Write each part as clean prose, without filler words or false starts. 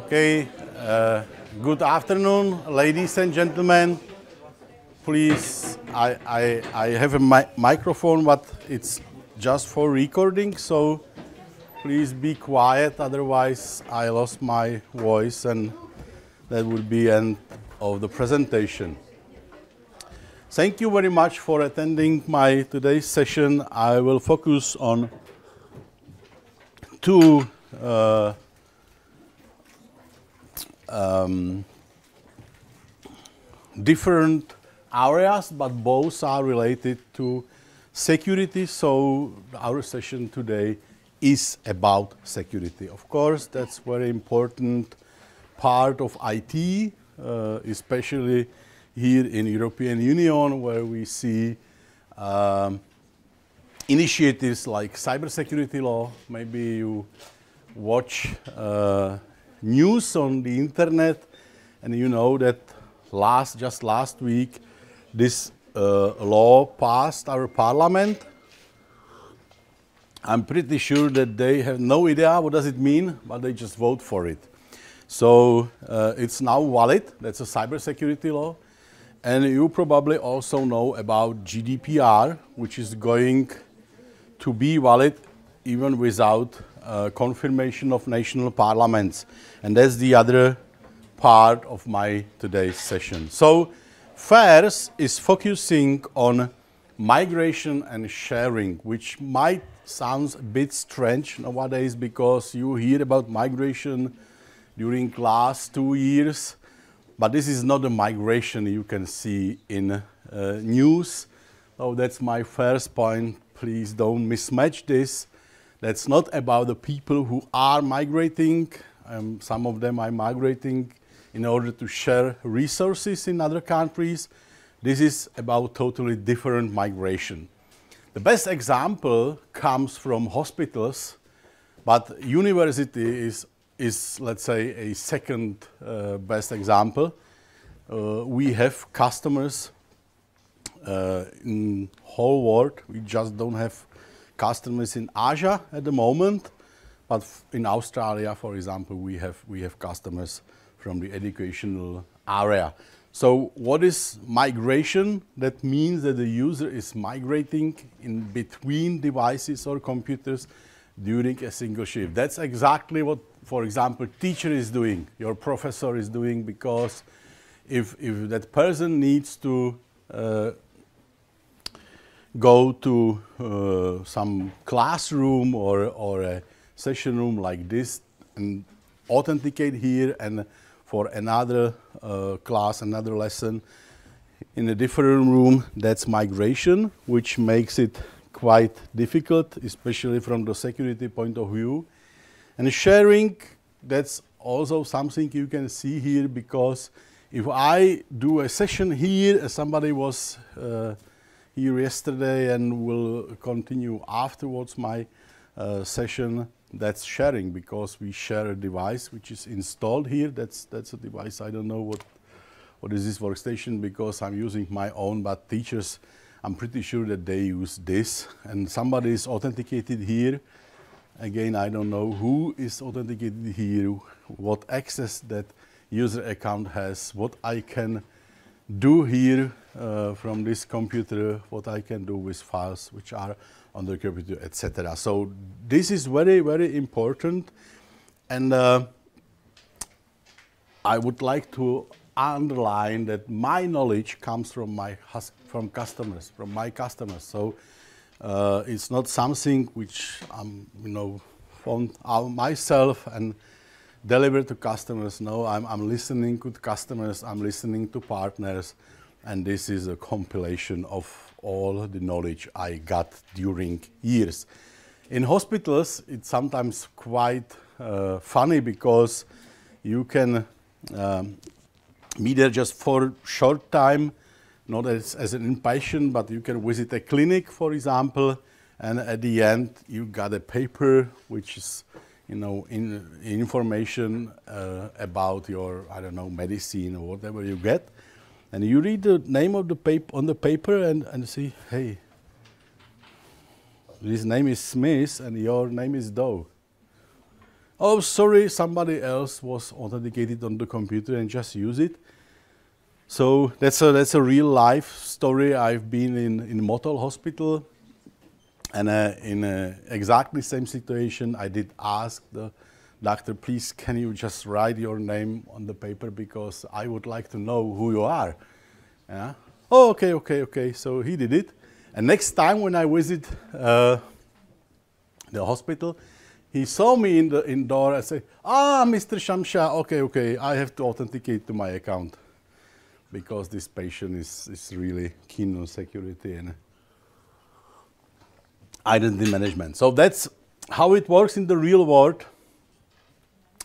Okay, good afternoon, ladies and gentlemen. Please, I have a microphone, but it's just for recording, so please be quiet, otherwise I lost my voice and that will be end of the presentation. Thank you very much for attending my today's session. I will focus on two different areas, but both are related to security. So our session today is about security. Of course, that's very important part of IT, especially here in European Union, where we see initiatives like cybersecurity law. Maybe you watch news on the internet, and you know that just last week, this law passed our parliament. I'm pretty sure that they have no idea what does it mean, but they just vote for it. So it's now valid. That's a cybersecurity law. And you probably also know about GDPR, which is going to be valid even without confirmation of national parliaments. And that's the other part of my today's session. So first is focusing on migration and sharing, which might sound a bit strange nowadays because you hear about migration during last 2 years, but this is not a migration you can see in news. So that's my first point. Please don't mismatch this. That's not about the people who are migrating. Some of them are migrating in order to share resources in other countries. This is about totally different migration. The best example comes from hospitals, but university is let's say, a second best example. We have customers in whole world. We just don't have customers in Asia at the moment, but in Australia, for example, we have customers from the educational area. So what is migration? That means that the user is migrating in between devices or computers during a single shift. That's exactly what, for example, teacher is doing, your professor is doing, because if that person needs to go to some classroom or a session room like this and authenticate here, and for another class, another lesson in a different room, that's migration, which makes it quite difficult, especially from the security point of view. And sharing, that's also something you can see here, because if I do a session here, somebody was here yesterday and will continue afterwards my session, that's sharing, because we share a device which is installed here. That's a device. I don't know what is this workstation, because I'm using my own, but teachers, I'm pretty sure that they use this. And somebody is authenticated here. Again, I don't know who is authenticated here, what access that user account has, what I can do here from this computer, what I can do with files which are on the computer, etc. So this is very, very important. And I would like to underline that my knowledge comes from my customers. So it's not something which I'm, found out myself and deliver to customers. No, I'm listening to customers, I'm listening to partners, and this is a compilation of all the knowledge I got during years. In hospitals, it's sometimes quite funny, because you can be there just for short time, not as an inpatient, but you can visit a clinic, for example, and at the end you got a paper which is information about your, I don't know, medicine or whatever you get. And you read the name of the paper on the paper and see, hey, his name is Smith and your name is Doe. oh, sorry, somebody else was authenticated on the computer and just use it. So that's a real life story. I've been in Motel Hospital, and in exactly same situation, I did ask the doctor, please, can you just write your name on the paper because I would like to know who you are. Yeah. Oh, okay. So he did it. And next time when I visit the hospital, he saw me in the door and said, Mr. Šamša, okay, I have to authenticate to my account because this patient is really keen on security and identity management. So that's how it works in the real world,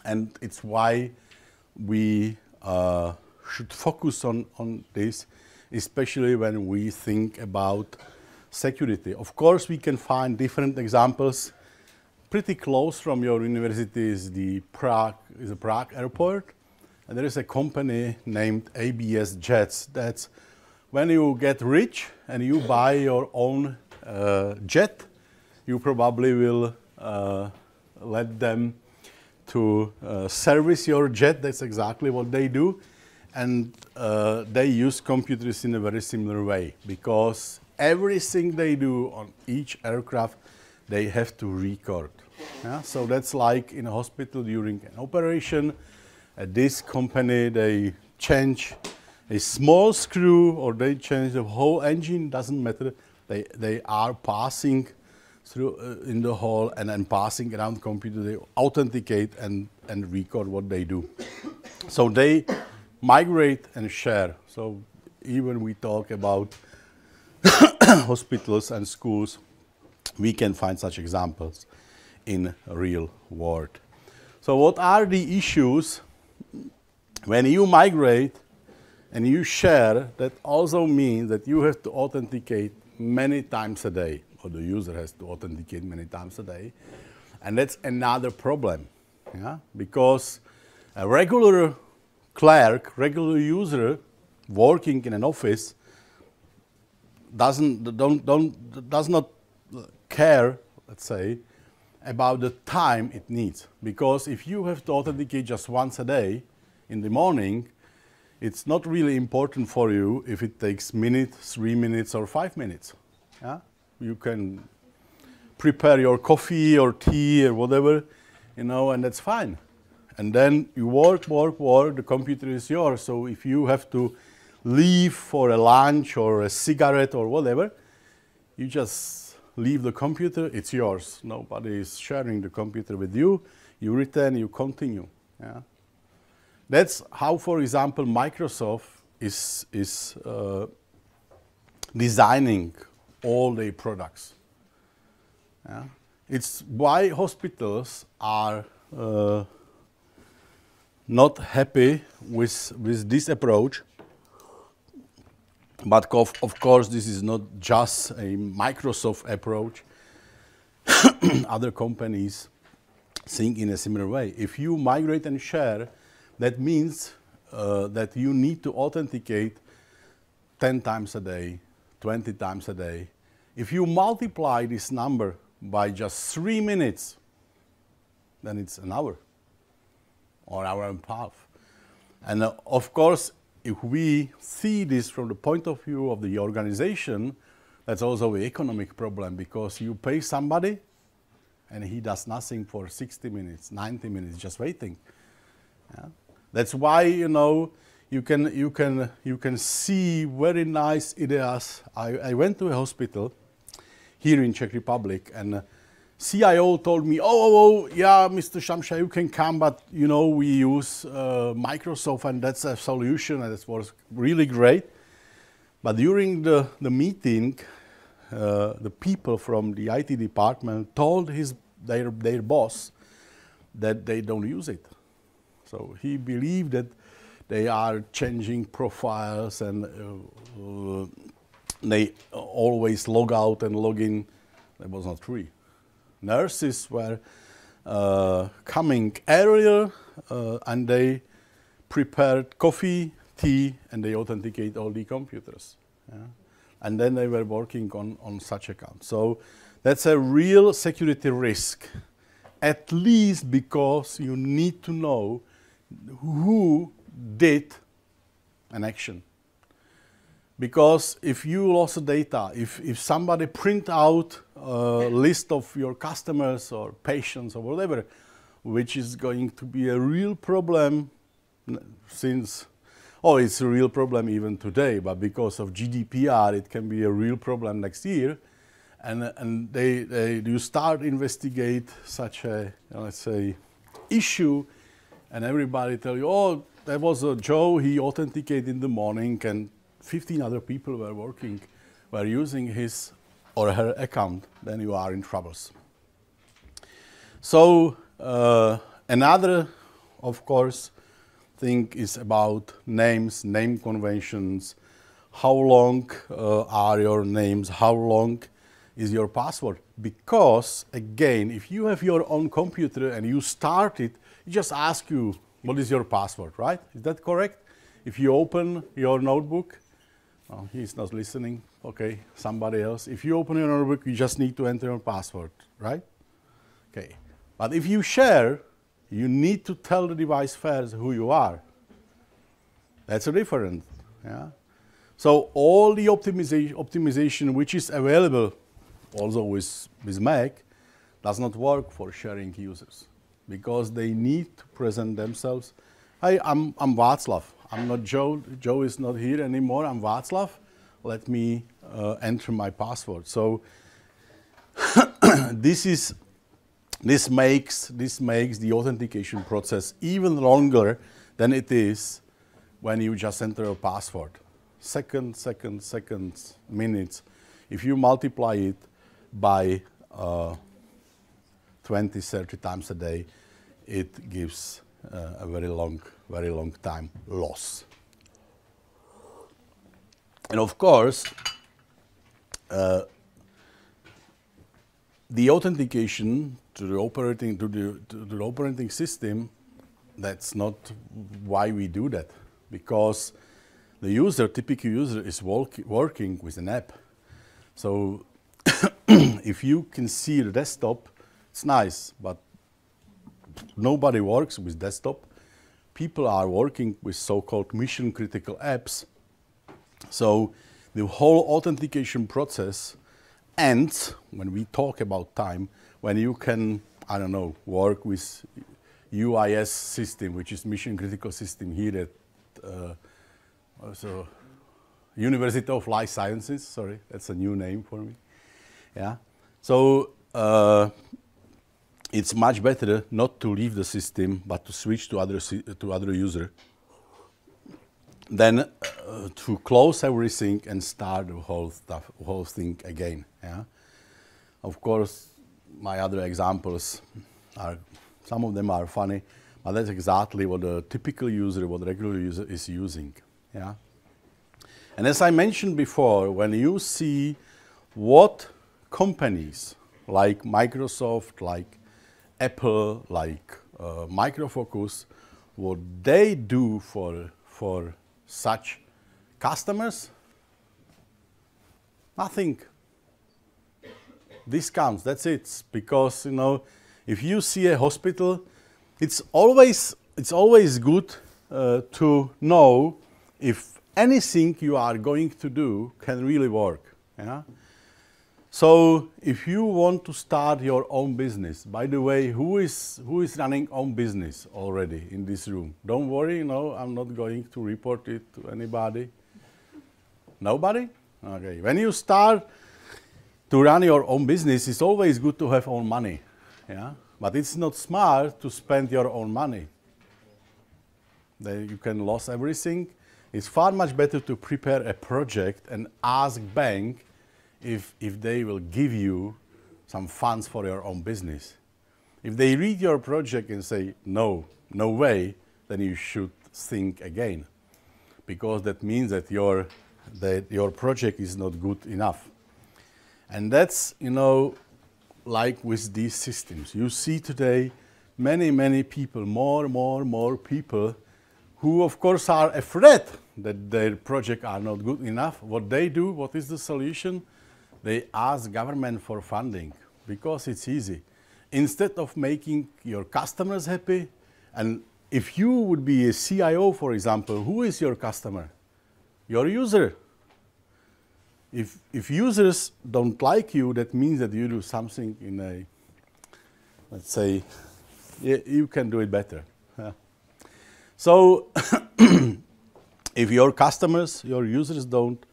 and it's why we should focus on this, especially when we think about security. Of course, we can find different examples. Pretty close from your university is the Prague airport, and there is a company named ABS Jets. That's when you get rich and you buy your own jet, you probably will let them to service your jet. That's exactly what they do. And they use computers in a very similar way because everything they do on each aircraft, they have to record. Yeah? So that's like in a hospital during an operation. At this company, they change a small screw or they change the whole engine, doesn't matter. They are passing through in the hall and then passing around the computer. They authenticate and record what they do. So they migrate and share. So even we talk about hospitals and schools, we can find such examples in real world. So what are the issues when you migrate and you share? That also means that you have to authenticate many times a day, or the user has to authenticate many times a day. And that's another problem, yeah? Because a regular clerk, regular user working in an office does not care, let's say, about the time it needs. Because if you have to authenticate just once a day in the morning, it's not really important for you if it takes minutes, 3 minutes, or 5 minutes. Yeah? You can prepare your coffee or tea or whatever, and that's fine. And then you work, the computer is yours. So if you have to leave for a lunch or a cigarette or whatever, you just leave the computer, it's yours. Nobody is sharing the computer with you. You return, you continue. Yeah? That's how, for example, Microsoft is designing all their products. Yeah? It's why hospitals are not happy with this approach. But of course, this is not just a Microsoft approach. Other companies think in a similar way. If you migrate and share, that means that you need to authenticate 10 times a day, 20 times a day. If you multiply this number by just 3 minutes, then it's an hour or an hour and a half. And of course, if we see this from the point of view of the organization, that's also an economic problem because you pay somebody and he does nothing for 60 minutes, 90 minutes, just waiting. Yeah? That's why, you can see very nice ideas. I went to a hospital here in Czech Republic, and CIO told me, yeah, Mr. Šamša, you can come, but we use Microsoft, and that's a solution, and it was really great. But during the meeting, the people from the IT department told their boss that they don't use it. So he believed that they are changing profiles and they always log out and log in. That was not true. Nurses were coming earlier and they prepared coffee, tea, and they authenticate all the computers. Yeah? And then they were working on such accounts. So that's a real security risk. at least because you need to know who did an action. Because if you lost the data, if somebody print out a list of your customers or patients or whatever, which is going to be a real problem since, oh, it's a real problem even today, but because of GDPR, it can be a real problem next year. And you start investigate such a, let's say, issue, and everybody tell you, oh, there was a Joe, he authenticated in the morning, and 15 other people were using his or her account, then you are in troubles. So another, of course, thing is about names, name conventions. How long are your names? How long is your password? Because again, if you have your own computer and you start it, it just asks you, what is your password, right? Is that correct? If you open your notebook, oh, he's not listening, okay, somebody else. If you open your notebook, you just need to enter your password, right? Okay, but if you share, you need to tell the device first who you are. That's a difference, yeah? So all the optimization which is available also with Mac does not work for sharing users because they need to present themselves. Hi, I'm Václav. I'm not Joe. Joe is not here anymore. I'm Václav. Let me enter my password. So this makes the authentication process even longer than it is when you just enter a password. Seconds, minutes. If you multiply it by 20, 30 times a day, it gives a very long time loss. And of course, the authentication to the operating system, that's not why we do that, because the typical user is working with an app. So if you can see the desktop, it's nice, but nobody works with desktop. People are working with so-called mission-critical apps. So the whole authentication process ends when we talk about time, when you can, I don't know, work with UIS system, which is mission-critical system here at also University of Life Sciences. Sorry, that's a new name for me. Yeah. So it's much better not to leave the system, but to switch to other user, than to close everything and start the whole thing again. Yeah. Of course, my other examples are, some of them are funny, but that's exactly what the typical user, what the regular user is using. Yeah. And as I mentioned before, when you see what companies like Microsoft, like Apple, like Micro Focus, what they do for such customers, nothing. Discounts, that's it. Because, you know, if you see a hospital, it's always good to know if anything you are going to do can really work. Yeah? So if you want to start your own business, by the way, who is running own business already in this room? Don't worry, no, I'm not going to report it to anybody. Nobody? Okay. When you start to run your own business, it's always good to have own money. Yeah? But it's not smart to spend your own money. Then you can lose everything. It's far much better to prepare a project and ask bank if they will give you some funds for your own business. If they read your project and say, no way, then you should think again. Because that means that your project is not good enough. And that's, you know, like with these systems. You see today many people, more people, who of course are afraid that their projects are not good enough. What they do, what is the solution? They ask government for funding because it's easy. instead of making your customers happy, and if you would be a CIO, for example, who is your customer? Your user. If users don't like you, that means that you do something in a, let's say, you can do it better. Yeah. So if your customers, your users don't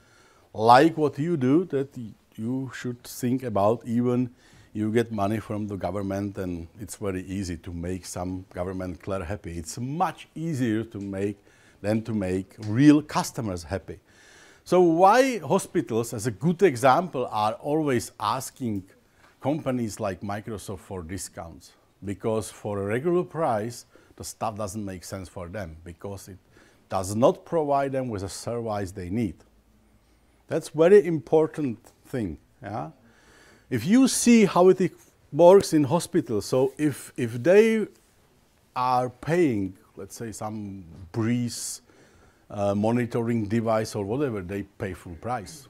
like what you do, that you should think about even you get money from the government, and it's very easy to make some government clerk happy. It's much easier to make than to make real customers happy. So why hospitals, as a good example, are always asking companies like Microsoft for discounts? Because for a regular price, the stuff doesn't make sense for them, because it does not provide them with a service they need. That's very important thing. Yeah? If you see how it works in hospitals, so if they are paying, let's say, some breeze monitoring device or whatever, they pay full price,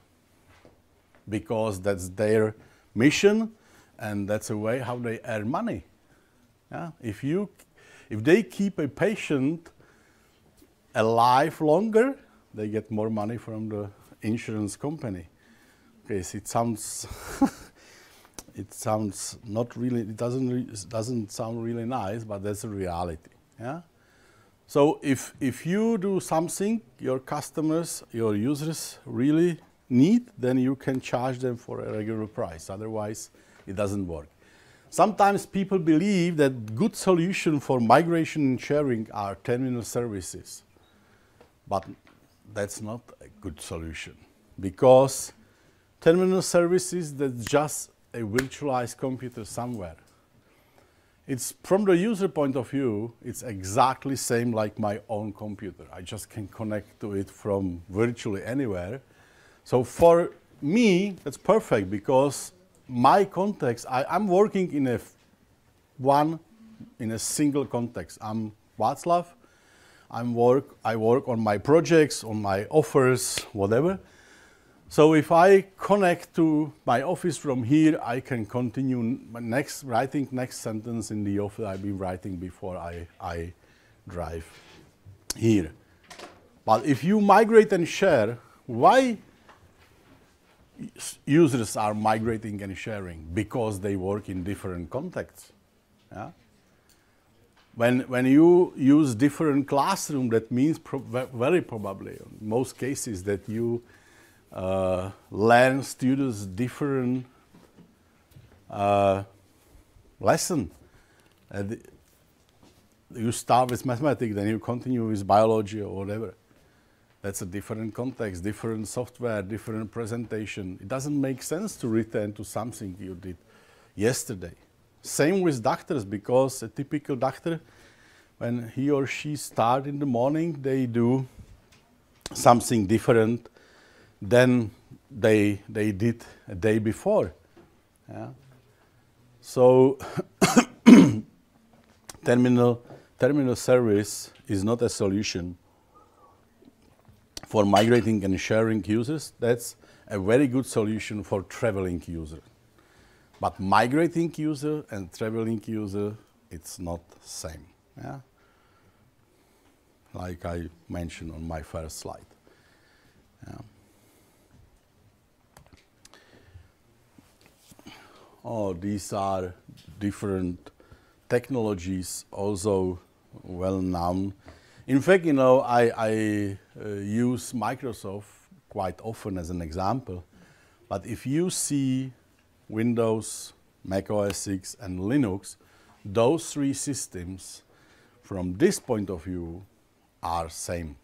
because that's their mission and that's a way how they earn money. Yeah? If they keep a patient alive longer, they get more money from the insurance company. Okay, so it sounds it sounds not really, it doesn't sound really nice, but that's a reality. Yeah? So if you do something your customers, your users really need, then you can charge them for a regular price. Otherwise, it doesn't work. Sometimes people believe that good solution for migration and sharing are terminal services. But that's not a good solution, because terminal services, that's just a virtualized computer somewhere. It's from the user point of view, it's exactly same like my own computer. I just can connect to it from virtually anywhere. So for me, that's perfect, because my context, I'm working in a single context. I'm Václav. I work on my projects, on my offers, whatever. So if I connect to my office from here, I can continue writing next sentence in the office I've been writing before I drive here. But if you migrate and share, why users are migrating and sharing? Because they work in different contexts. Yeah? When you use different classroom, that means very probably, in most cases, that you learn students different lesson. You start with mathematics, then you continue with biology or whatever. That's a different context, different software, different presentation. It doesn't make sense to return to something you did yesterday. Same with doctors, because a typical doctor, when he or she start in the morning, they do something different than they did a day before. Yeah? So terminal service is not a solution for migrating and sharing users. That's a very good solution for traveling user. But migrating user and traveling user, it's not same. Yeah? Like I mentioned on my first slide. Yeah. Oh, these are different technologies, also well known. In fact, you know, I use Microsoft quite often as an example. But if you see Windows, Mac OS X, and Linux, those three systems, from this point of view, are same.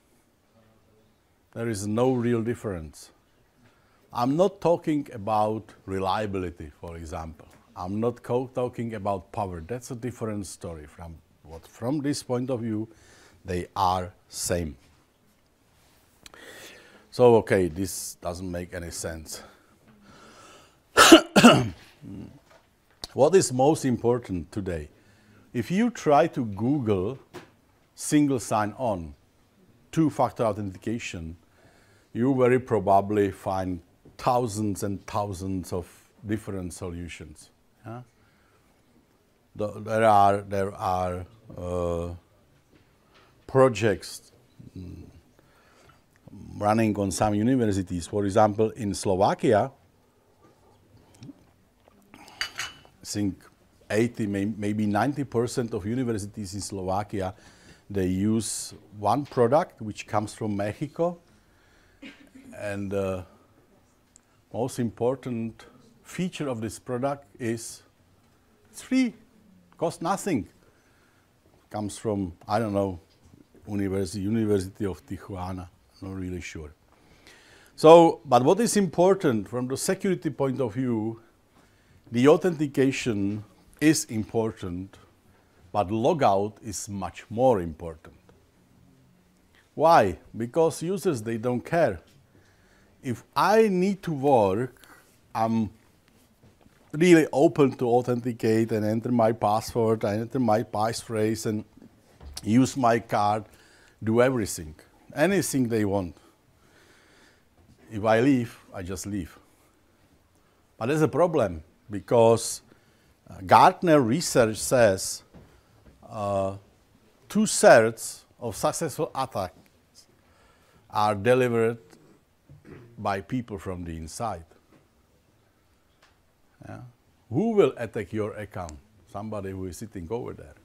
There is no real difference. I'm not talking about reliability, for example. I'm not talking about power. That's a different story. From this point of view, they are same. So, okay, this doesn't make any sense. What is most important today? If you try to Google single sign-on, two-factor authentication, you very probably find thousands and thousands of different solutions. Yeah? there are projects running on some universities. For example, in Slovakia, I think 80, maybe 90% of universities in Slovakia, they use one product which comes from Mexico, and the most important feature of this product is it's free, costs nothing. Comes from, I don't know, University of Tijuana, not really sure. So, but what is important from the security point of view, the authentication is important, but logout is much more important. Why? Because users, they don't care. If I need to work, I'm really open to authenticate and enter my password, I enter my passphrase and use my card, do everything, anything they want. If I leave, I just leave. But there's a problem, because Gartner research says 2/3 of successful attacks are delivered by people from the inside. Yeah. Who will attack your account? Somebody who is sitting over there.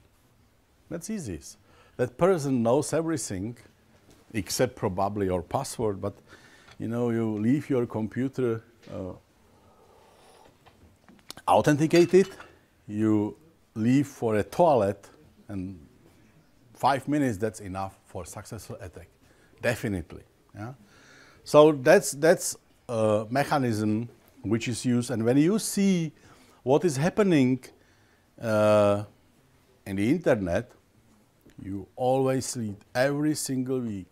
That's easy. That person knows everything, except probably your password, but you know, you leave your computer authenticated, you leave for a toilet, and 5 minutes, that's enough for successful attack, definitely. Yeah? So that's a mechanism which is used, and when you see what is happening in the internet, you always read every single week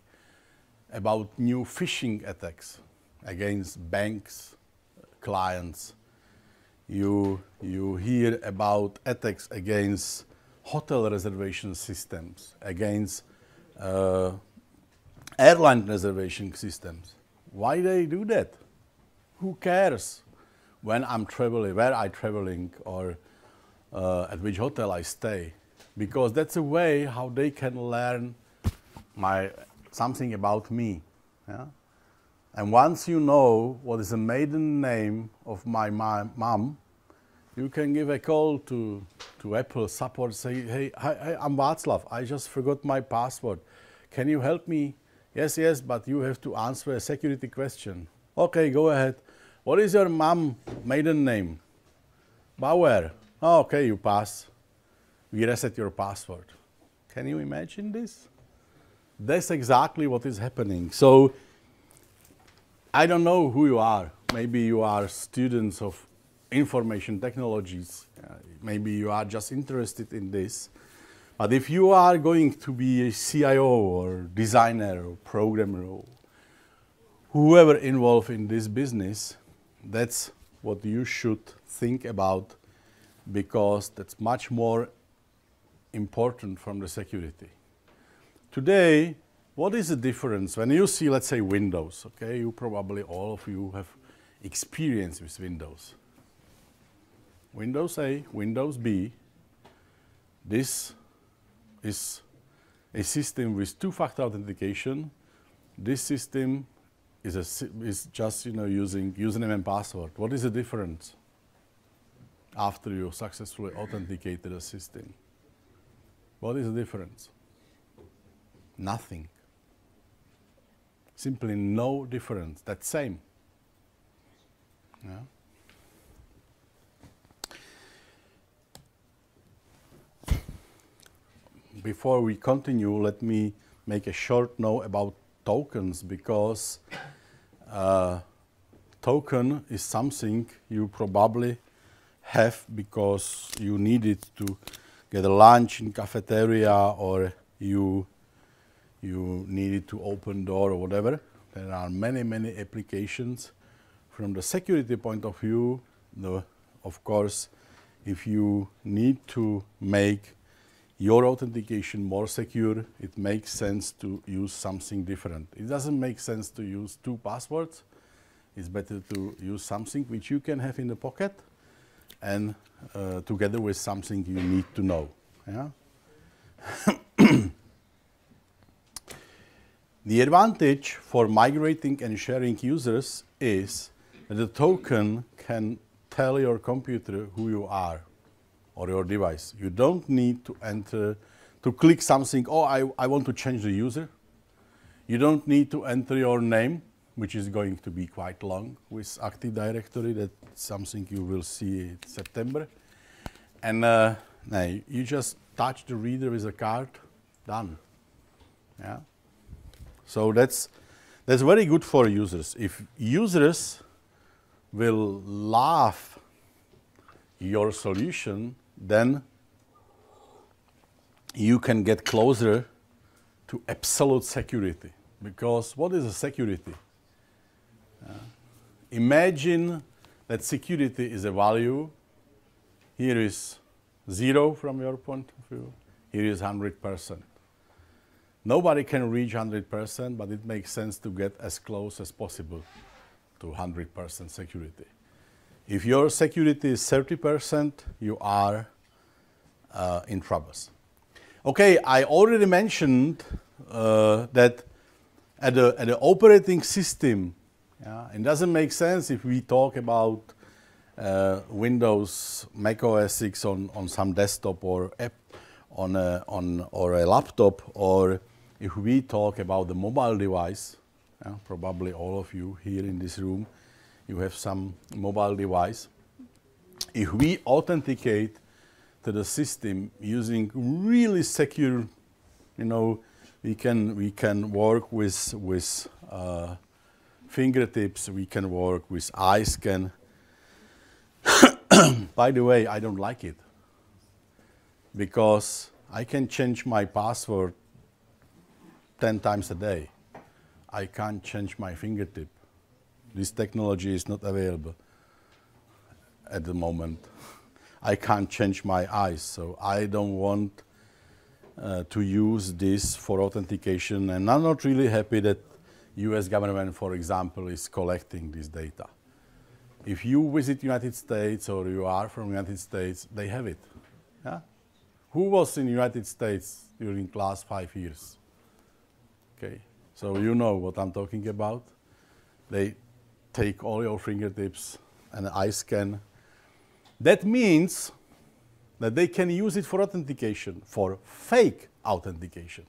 about new phishing attacks against banks, clients. You hear about attacks against hotel reservation systems, against airline reservation systems. Why they do that? Who cares when I'm traveling, where I'm traveling, or at which hotel I stay? Because that's a way how they can learn something about me. Yeah? And once you know what is the maiden name of my mom, you can give a call to Apple support, say, hey, I'm Václav, I just forgot my password. Can you help me? Yes, but you have to answer a security question. Okay, go ahead. What is your mom maiden name? Bauer. Oh, okay, you pass. We reset your password. Can you imagine this? That's exactly what is happening. So I don't know who you are. Maybe you are students of information technologies. Maybe you are just interested in this. But if you are going to be a CIO or designer or programmer or whoever involved in this business, that's what you should think about, because that's much more important from the security. Today, what is the difference when you see, let's say, Windows? Okay, you probably, all of you have experience with Windows. Windows A, Windows B, this is a system with two-factor authentication. This system is just using username and password. What is the difference after you successfully authenticated a system? What is the difference? Nothing. Simply no difference. That's same. Yeah. Before we continue, let me make a short note about tokens, because token is something you probably have because you need it to get a lunch in cafeteria, or you need it to open door or whatever. There are many applications. From the security point of view, of course, if you need to make your authentication more secure, it makes sense to use something different. It doesn't make sense to use two passwords. It's better to use something which you can have in the pocket and together with something you need to know. Yeah? The advantage for migrating and sharing users is that the token can tell your computer who you are or your device. You don't need to click something, oh, I want to change the user. You don't need to enter your name, which is going to be quite long with Active Directory. That's something you will see in September. And no, you just touch the reader with a card, done. Yeah. So that's very good for users. If users will love your solution, then you can get closer to absolute security. Because what is a security? Imagine that security is a value. Here is 0 from your point of view. Here is 100%. Nobody can reach 100%, but it makes sense to get as close as possible to 100% security. If your security is 30%, you are in troubles. Okay, I already mentioned that at the operating system, it doesn't make sense if we talk about Windows, Mac OS X on some desktop or app or a laptop, or if we talk about the mobile device. Probably all of you here in this room, you have some mobile device. If we authenticate to the system using really secure, we can work with fingertips, we can work with eye scan. By the way, I don't like it because I can change my password 10 times a day. I can't change my fingertip. This technology is not available at the moment. I can't change my eyes, so I don't want to use this for authentication, and I'm not really happy that US government, for example, is collecting this data. If you visit United States or you are from United States, they have it. Yeah? Who was in United States during the last 5 years? Okay, so you know what I'm talking about. They take all your fingertips and eye scan. That means that they can use it for authentication, for fake authentication.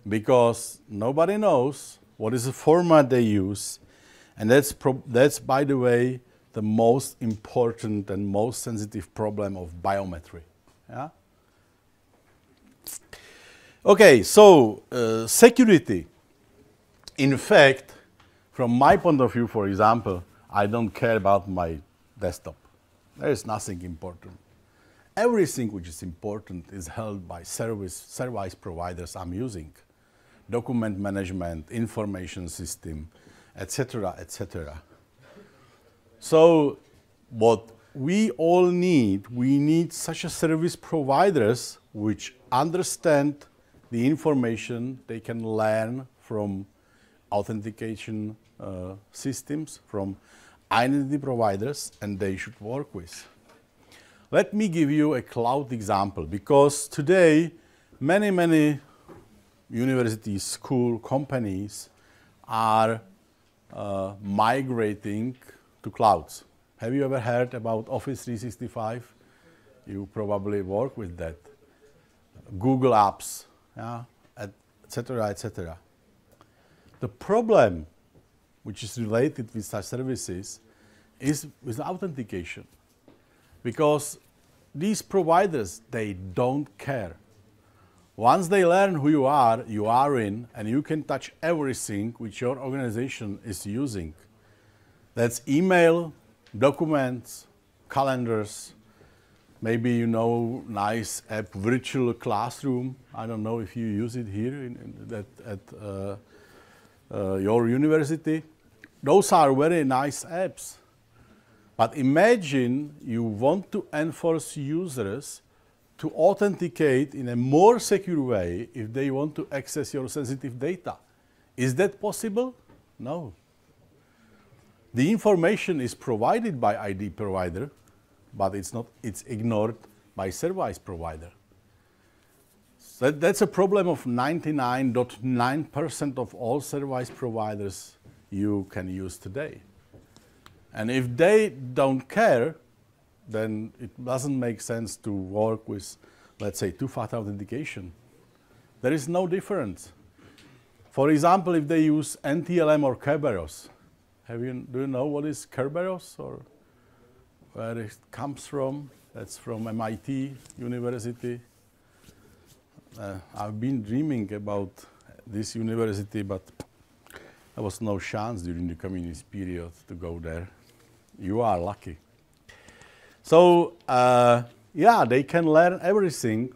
Because nobody knows what is the format they use, and that's, by the way, the most important and most sensitive problem of biometry. Yeah? Okay, so security. In fact, from my point of view, for example, I don't care about my desktop. There is nothing important. Everything which is important is held by service providers I'm using. Document management, information system, etc., etc. So what we all need, we need such a service providers which understand the information they can learn from authentication systems, from identity providers, and they should work with. Let me give you a cloud example, because today many universities, school, companies are migrating to clouds. Have you ever heard about Office 365? You probably work with that. Google Apps, yeah, etc., etc. The problem which is related with such services is with authentication. Because these providers, they don't care. Once they learn who you are in, and you can touch everything which your organization is using. That's email, documents, calendars, maybe you know nice app, virtual classroom. I don't know if you use it here at your university. Those are very nice apps. But imagine you want to enforce users to authenticate in a more secure way if they want to access your sensitive data. Is that possible? No. The information is provided by ID provider, but it's ignored by service provider. So that's a problem of 99.9% of all service providers you can use today. And if they don't care, then it doesn't make sense to work with, let's say, two-factor authentication. There is no difference. For example, if they use NTLM or Kerberos, do you know what is Kerberos or where it comes from? That's from MIT University. I've been dreaming about this university, but there was no chance during the communist period to go there. You are lucky. So, yeah, they can learn everything.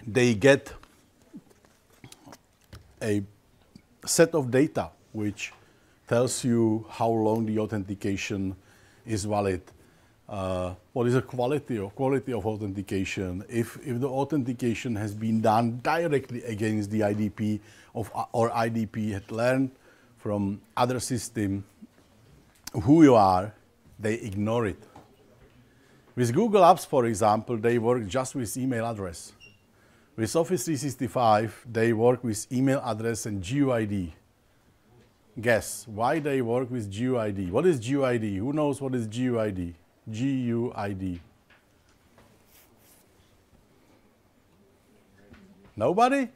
They get a set of data which tells you how long the authentication is valid, what is the quality of authentication, if the authentication has been done directly against the IDP or IDP had learned from other system who you are, they ignore it. With Google Apps, for example, they work just with email address. With Office 365, they work with email address and GUID. Guess why they work with GUID? What is GUID? Who knows what is GUID? GUID. Nobody?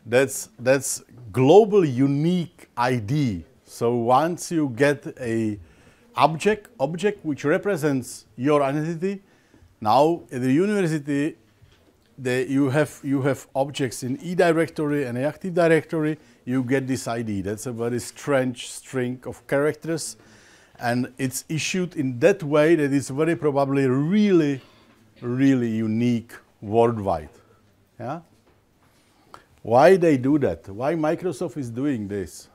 That's global unique ID. So once you get a object which represents your identity, now at the university you have objects in E directory and Active Directory, you get this ID. That's a very strange string of characters, and it's issued in that way that it's very probably really, really unique worldwide. Yeah? Why they do that? Why Microsoft is doing this?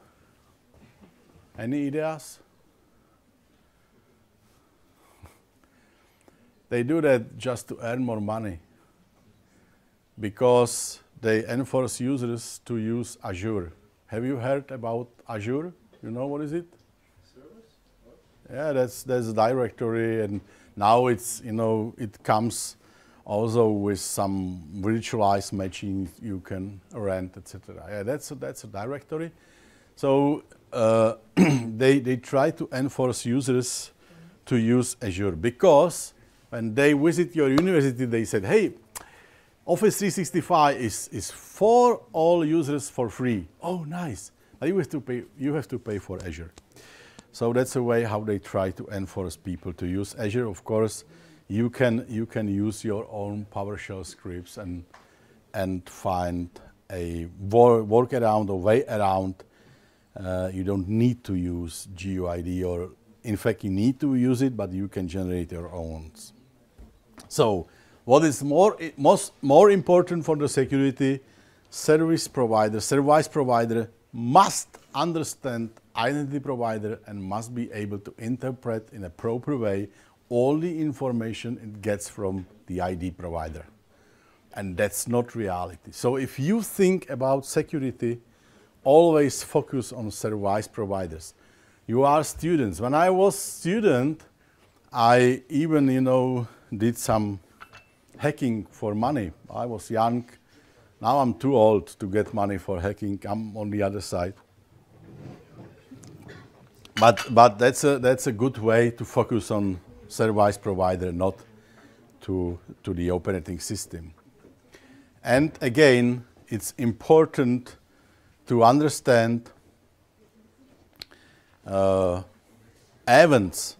Any ideas? They do that just to earn more money, because they enforce users to use Azure. Have you heard about Azure? You know what is it? Service? Yeah, that's a directory, and now it's, you know, it comes also with some virtualized machines you can rent, etc. Yeah, that's a directory. So they try to enforce users to use Azure, because when they visit your university, they said, hey, Office 365 is for all users for free. Oh, nice. But you have to pay for Azure. So that's a way how they try to enforce people to use Azure. Of course, you can use your own PowerShell scripts and find a workaround or way around. You don't need to use GUID, or in fact you need to use it, but you can generate your own. So what is more important for the security, service provider must understand identity provider and must be able to interpret in a proper way all the information it gets from the ID provider. And that's not reality. So if you think about security, always focus on service providers. You are students. When I was student, I even, you know, did some hacking for money. I was young. Now I'm too old to get money for hacking. I'm on the other side. But that's a good way to focus on service provider, not to the operating system. And again, it's important to understand events,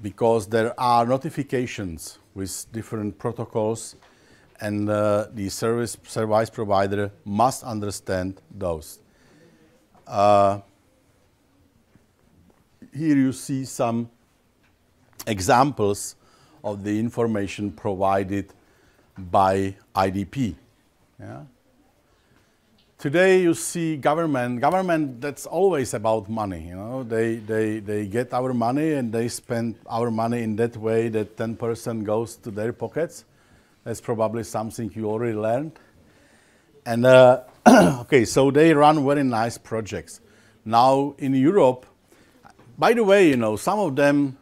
because there are notifications with different protocols, and the service provider must understand those. Here you see some examples of the information provided by IDP. Yeah? Today you see government that's always about money. You know, they get our money and they spend our money in that way that 10% goes to their pockets. That's probably something you already learned. And okay, so they run very nice projects. now in Europe. By the way, you know, some of them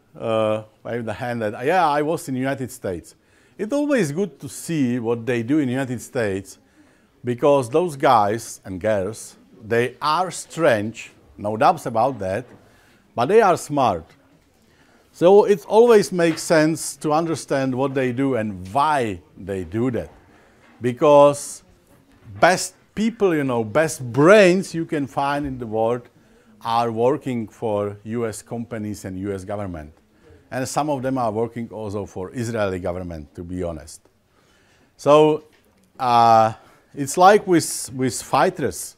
wave the hand that, yeah, I was in the United States. It's always good to see what they do in the United States, because those guys and girls, they are strange, no doubts about that, but they are smart. So it always makes sense to understand what they do and why they do that. Because best people, you know, best brains you can find in the world are working for US companies and US government. And some of them are working also for Israeli government, to be honest. So it's like with fighters.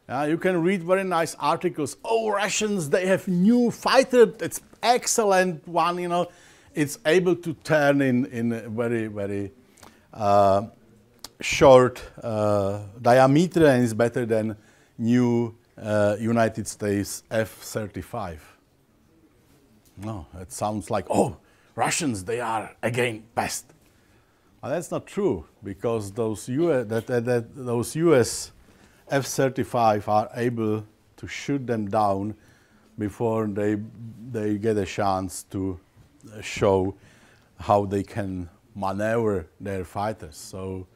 You can read very nice articles. Oh, Russians, they have new fighter. It's excellent one, you know. It's able to turn in a very, very short diameter, and is better than new United States F-35. No, it sounds like, oh, Russians, they are again best. Well, that's not true, because those US F-35 are able to shoot them down before they get a chance to show how they can maneuver their fighters. So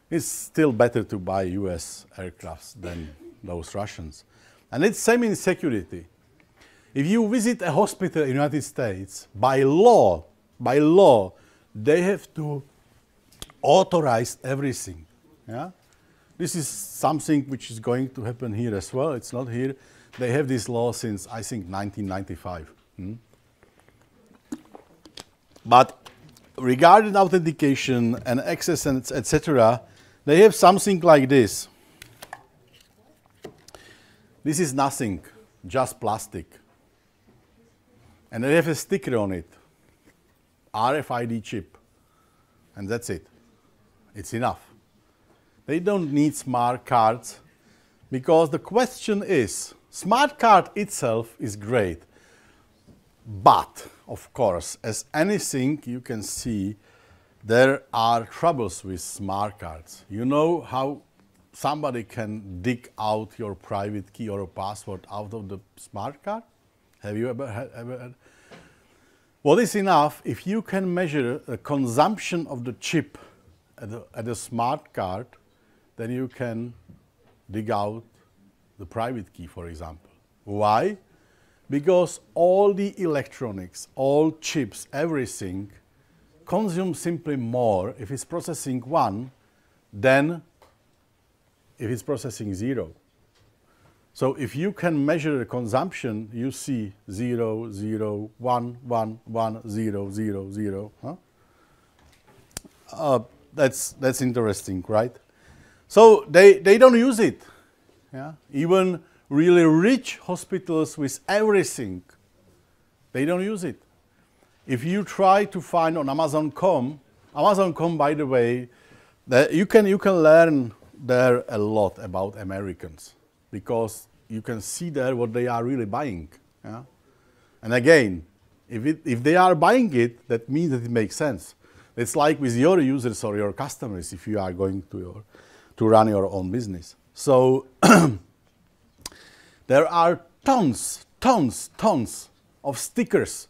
it's still better to buy US aircrafts than those Russians. And it's same in security. If you visit a hospital in the United States, by law, they have to authorize everything. Yeah? This is something which is going to happen here as well. It's not here. They have this law since, I think, 1995. But regarding authentication and access and etc., they have something like this. This is nothing, just plastic. And they have a sticker on it, RFID chip, and that's it. It's enough. They don't need smart cards, because the question is, smart card itself is great, but of course, as anything you can see, there are troubles with smart cards. You know how somebody can dig out your private key or a password out of the smart card? Have you ever heard? What is enough, if you can measure the consumption of the chip at a smart card, then you can dig out the private key, for example. Why? Because all the electronics, all chips, everything consumes simply more if it's processing 1 than if it's processing 0. So if you can measure the consumption, you see 0, 0, 1, 1, 1, 0, 0, 0. Huh? That's interesting, right? So they don't use it. Yeah? Even really rich hospitals with everything, they don't use it. If you try to find on Amazon.com, by the way, you can learn there a lot about Americans, because you can see there what they are really buying. Yeah? And again, if they are buying it, that means that it makes sense. It's like with your users or your customers if you are going to run your own business. So there are tons of stickers.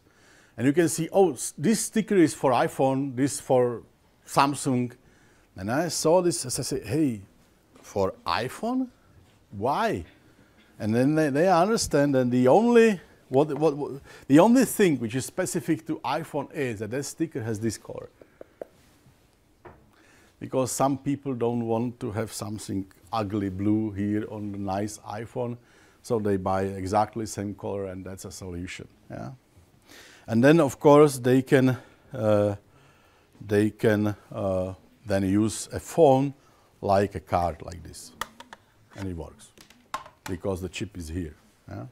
And you can see, oh, this sticker is for iPhone, this for Samsung. And I saw this, as I said, hey, for iPhone? Why? And then they understand that the only thing which is specific to iPhone is that that sticker has this color. Because some people don't want to have something ugly blue here on the nice iPhone, so they buy exactly the same color, and that's a solution. Yeah? And then, of course, they can then use a phone like a card like this, and it works because the chip is here. Yeah?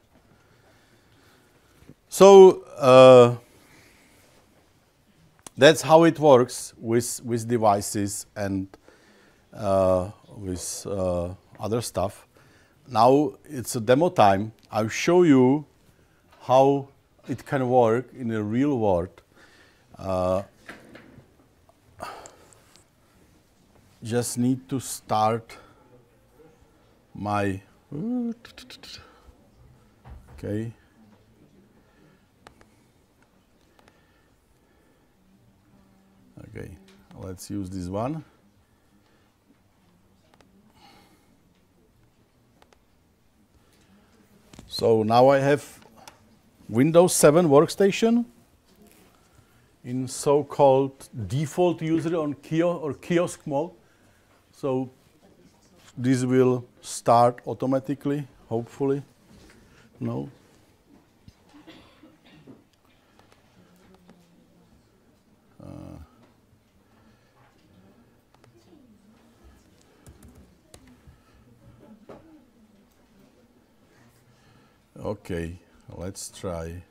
So that's how it works with devices and with other stuff. Now it's a demo time. I'll show you how it can work in the real world. Just need to start my Okay. Okay, let's use this one. So now I have Windows 7 workstation in so-called default user on kiosk mode. So this will start automatically, hopefully. No. Okay, let's try.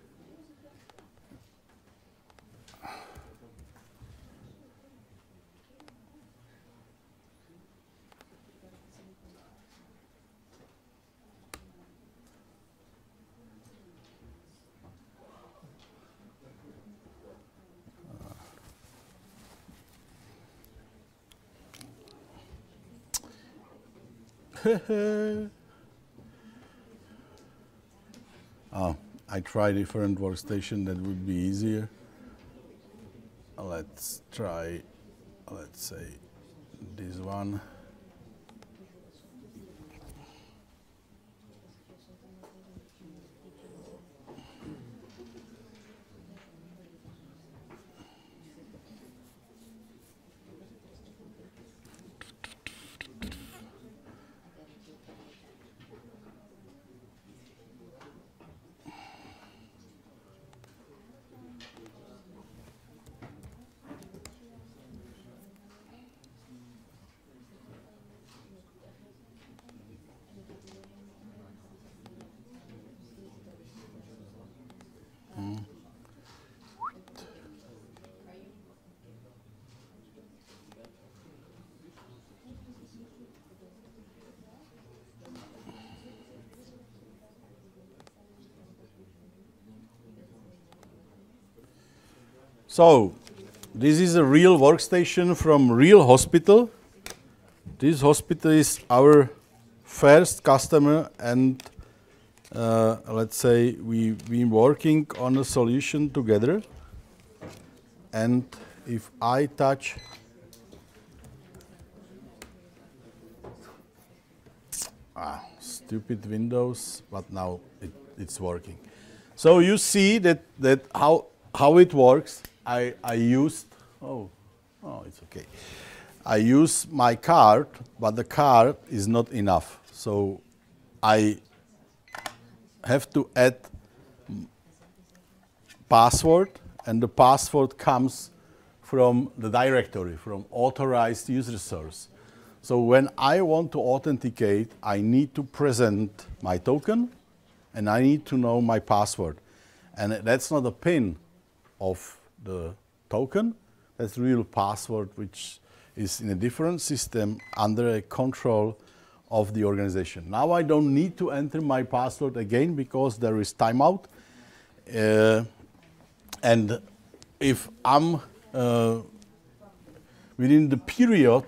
I try different workstation, that would be easier. Let's try, let's say, this one. So, this is a real workstation from real hospital. This hospital is our first customer, and let's say we've been working on a solution together. And if I touch stupid Windows, but now it's working. So you see that how it works. I used, it's okay. I use my card, but the card is not enough. So I have to add password, and the password comes from the directory, from authorized user source. So when I want to authenticate, I need to present my token, and I need to know my password. And that's not a PIN of the token, that's real password, which is in a different system under a control of the organization. Now I don't need to enter my password again because there is timeout. And if I'm within the period,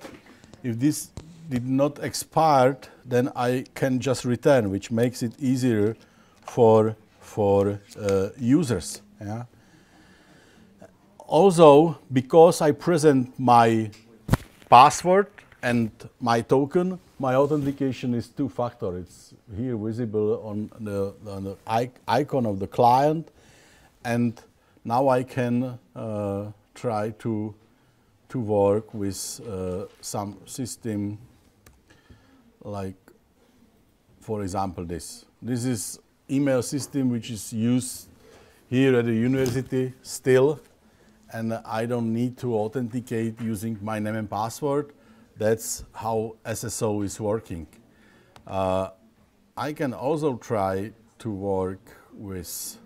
if this did not expire, then I can just return, which makes it easier for users. Yeah? Also, because I present my password and my token, my authentication is two-factor. It's here visible on the icon of the client, and now I can try to work with some system, like, for example, this. This is email system which is used here at the university still. And I don't need to authenticate using my name and password. That's how SSO is working. I can also try to work with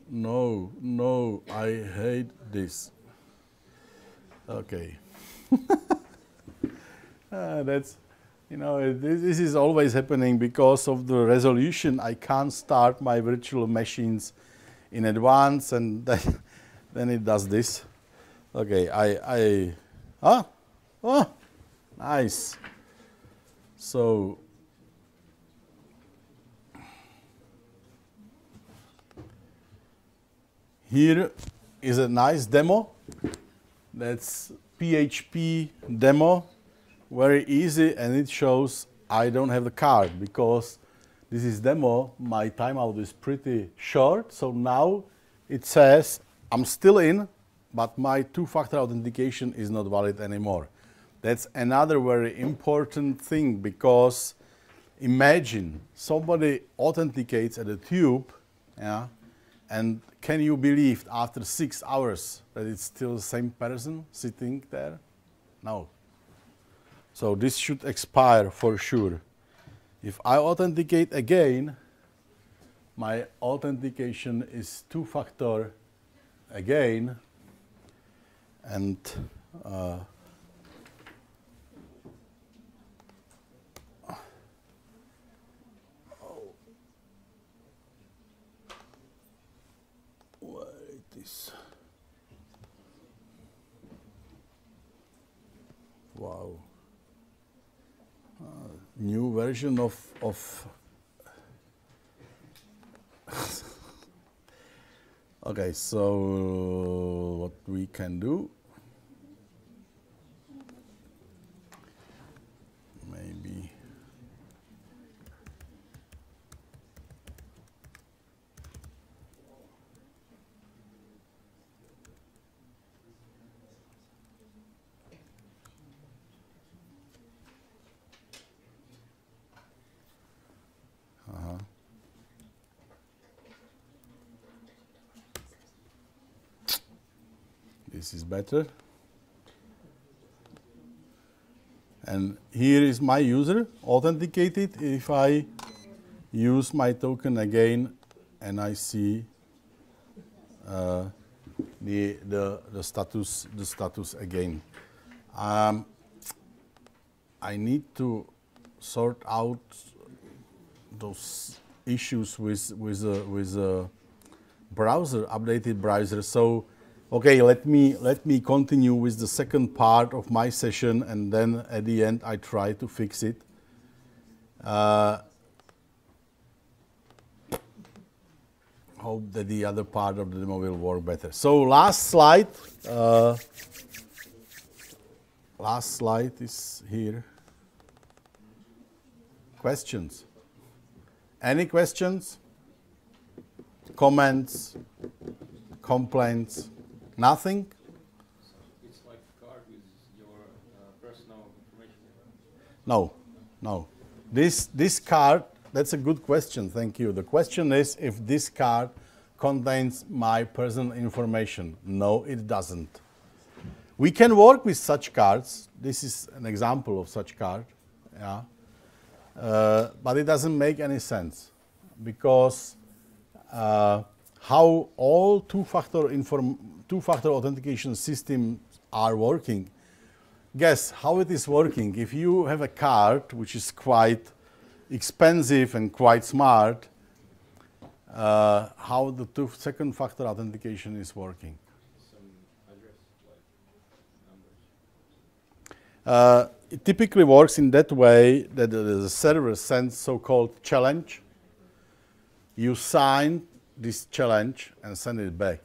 no, I hate this. Okay. That's, you know, this is always happening because of the resolution. I can't start my virtual machines in advance, and then it does this. Okay, nice. So here is a nice demo. That's PHP demo, very easy, and it shows I don't have the card because this is demo. My timeout is pretty short, so now it says I'm still in, but my two-factor authentication is not valid anymore. That's another very important thing, because imagine somebody authenticates at a tube, yeah, and can you believe after 6 hours that it's still the same person sitting there? No. So this should expire for sure. If I authenticate again, my authentication is two-factor again, and where it is? Wow. New version of okay, so what we can do, maybe this is better. And here is my user authenticated. If I use my token again, and I see the status again. I need to sort out those issues with a browser, updated browser. So, okay, let me continue with the second part of my session, and then at the end I try to fix it. Hope that the other part of the demo will work better. So last slide is here. Questions? Any questions? Comments? Complaints? Nothing? It's like a card with your personal information. No, no. This card, that's a good question, thank you. The question is if this card contains my personal information. No, it doesn't. We can work with such cards. This is an example of such card, yeah. But it doesn't make any sense, because how all two-factor authentication systems are working. Guess how it is working. If you have a card which is quite expensive and quite smart, how the second factor authentication is working. Some address, like numbers. It typically works in that way that the server sends so-called challenge. You sign this challenge and send it back.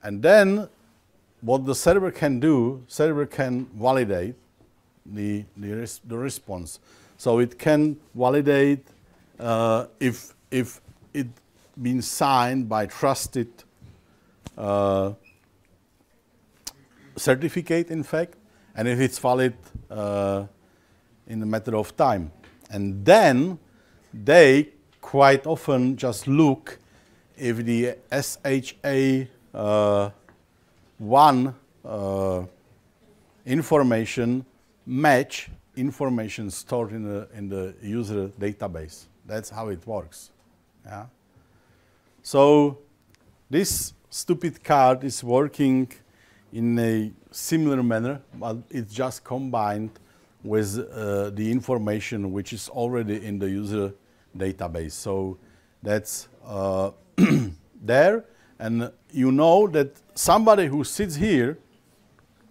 And then what the server can do, server can validate the response. So it can validate if it been signed by trusted certificate, in fact, and if it's valid in a matter of time. And then they quite often just look if the SHA-1 information match information stored in the user database. That's how it works. Yeah. So this stupid card is working in a similar manner, but it's just combined with the information which is already in the user database. So that's there, and you know that somebody who sits here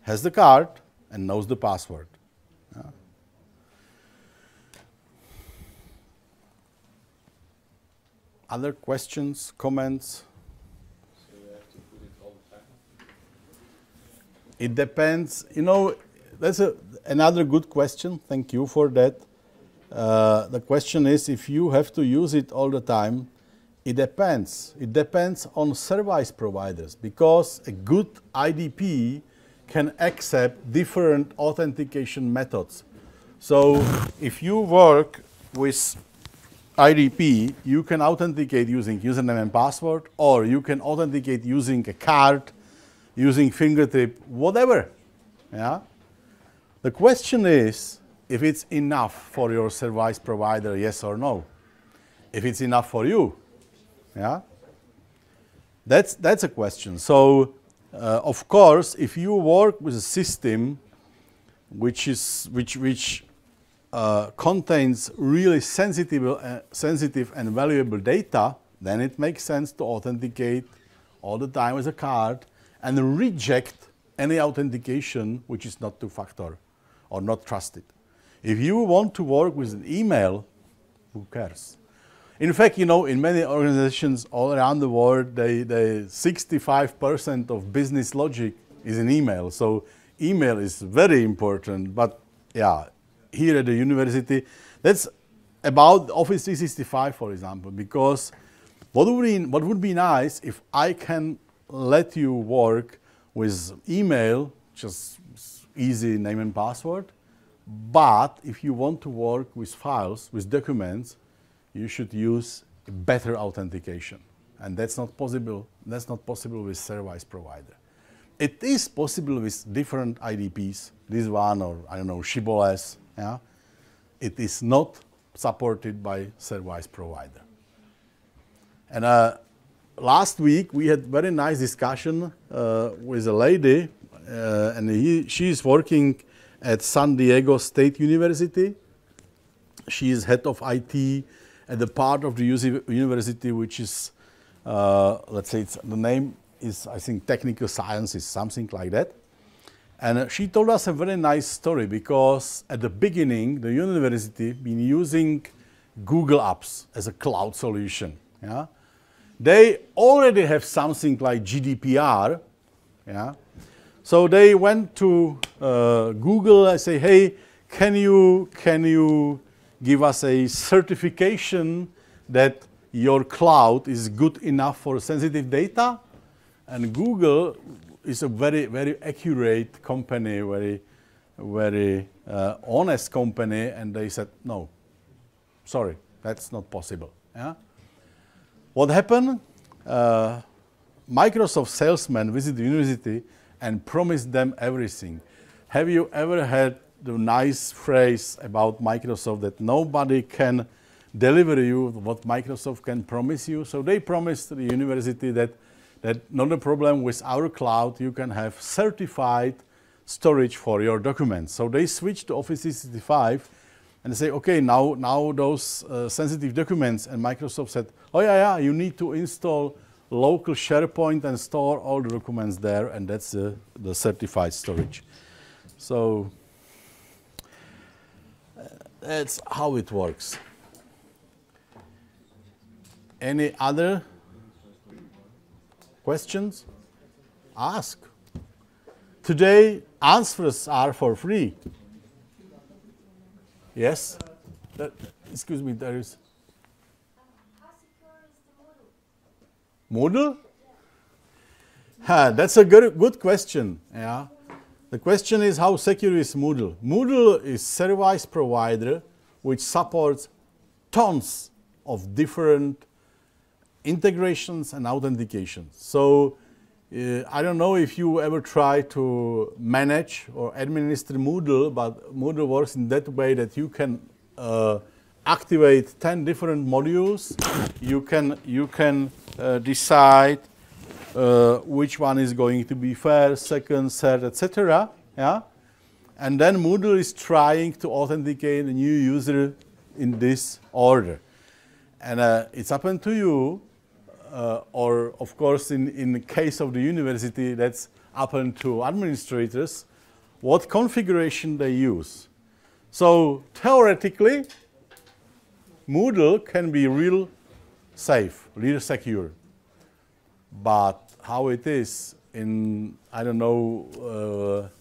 has the card and knows the password. other questions, comments? So you have to put it all the time? It depends. You know, that's another good question. Thank you for that. The question is, if you have to use it all the time, it depends. It depends on service providers, because a good IDP can accept different authentication methods. So if you work with IDP, you can authenticate using username and password, or you can authenticate using a card, using fingertip, whatever. Yeah? The question is if it's enough for your service provider, yes or no. If it's enough for you, yeah? That's a question. So, of course, if you work with a system which contains really sensitive and valuable data, then it makes sense to authenticate all the time with a card and reject any authentication which is not two-factor or not trusted. If you want to work with an email, who cares? In fact, you know, in many organizations all around the world, 65% of business logic is in email. So email is very important. But yeah, here at the university, that's about Office 365, for example, because what would be nice if I can let you work with email, just easy name and password, but if you want to work with files, with documents, you should use better authentication. And that's not possible. That's not possible with service provider. It is possible with different IDPs, this one or I don't know, Shibboleth. Yeah? It is not supported by service provider. And last week we had very nice discussion with a lady, and she is working at San Diego State University. She is head of IT at the part of the university which is, let's say, the name is, I think, technical sciences, something like that. And she told us a very nice story, because at the beginning, the university been using Google Apps as a cloud solution. Yeah? They already have something like GDPR. Yeah? So they went to Google and say, hey, can you give us a certification that your cloud is good enough for sensitive data? And Google is a very, very accurate company, very honest company, and they said, no, sorry, that's not possible. Yeah? What happened? Microsoft salesman visited the university and promised them everything. Have you ever heard the nice phrase about Microsoft that nobody can deliver you what Microsoft can promise you? So they promised the university that not a problem with our cloud, you can have certified storage for your documents. So they switched to Office 365 and say, okay, now those sensitive documents, and Microsoft said, oh yeah, you need to install local SharePoint and store all the documents there, and that's the certified storage. So that's how it works. Any other questions? Ask. Today, answers are for free. Yes? Excuse me, there is. How secure is the Moodle? Moodle? That's a good question. Yeah. The question is, how secure is Moodle? Moodle is service provider which supports tons of different integrations and authentications. So I don't know if you ever try to manage or administer Moodle, but Moodle works in that way that you can activate 10 different modules. You can decide which one is going to be first, second, third, etc. Yeah? And then Moodle is trying to authenticate a new user in this order. And it's happened to you, or of course in the case of the university, that's happened to administrators, what configuration they use. So theoretically, Moodle can be real safe, real secure. But how it is in, I don't know,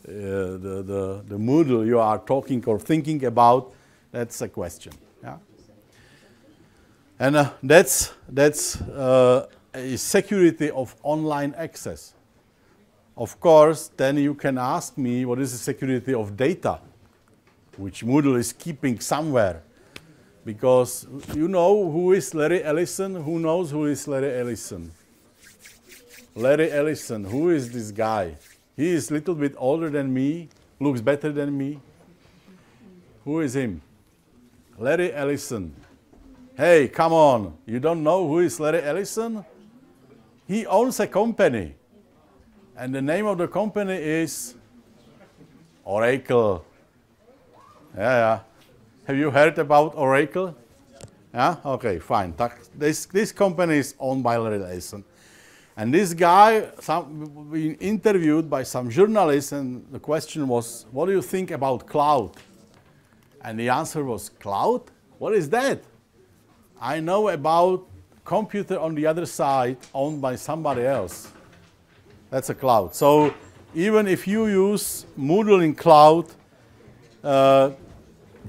the Moodle you are talking or thinking about, that's a question. Yeah? And that's a security of online access. Of course, then you can ask me, what is the security of data, which Moodle is keeping somewhere? Because you know who is Larry Ellison? Who knows who is Larry Ellison? Larry Ellison, who is this guy? He is a little bit older than me, looks better than me. Who is him? Larry Ellison. Hey, come on, you don't know who is Larry Ellison? He owns a company. And the name of the company is Oracle. Yeah. Have you heard about Oracle? Yeah? Okay, fine. This company is owned by Larry Ellison. And this guy been interviewed by some journalists, and the question was, what do you think about cloud? And the answer was, cloud? What is that? I know about computer on the other side owned by somebody else. That's a cloud. So even if you use Moodle in cloud,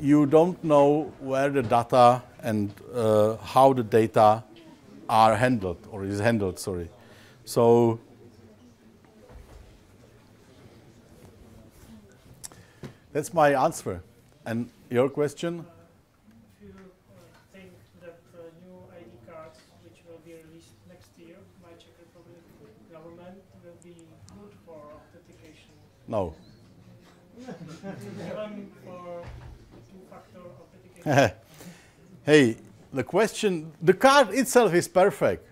you don't know where the data and how the data are handled, or is handled, sorry. So that's my answer. And your question? If you think that new ID cards, which will be released next year by Czech Republic government, will be good for authentication? No. Even for two-factor authentication? Hey, the question, the card itself is perfect.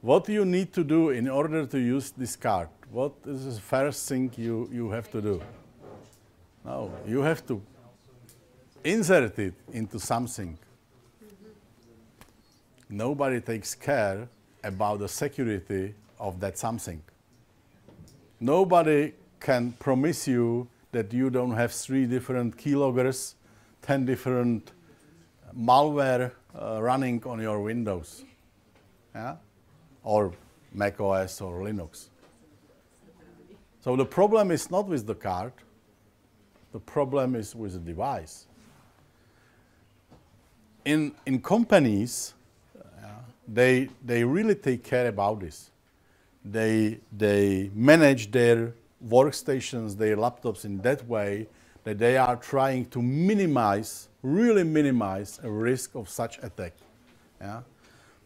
What do you need to do in order to use this card? What is the first thing you have to do? No, you have to insert it into something. Nobody takes care about the security of that something. Nobody can promise you that you don't have 3 different keyloggers, 10 different malware running on your Windows, yeah? Or Mac OS or Linux. So the problem is not with the card, the problem is with the device. In companies, they really take care about this. They manage their workstations, their laptops in that way that they are trying to minimize, really minimize a risk of such attack. Yeah?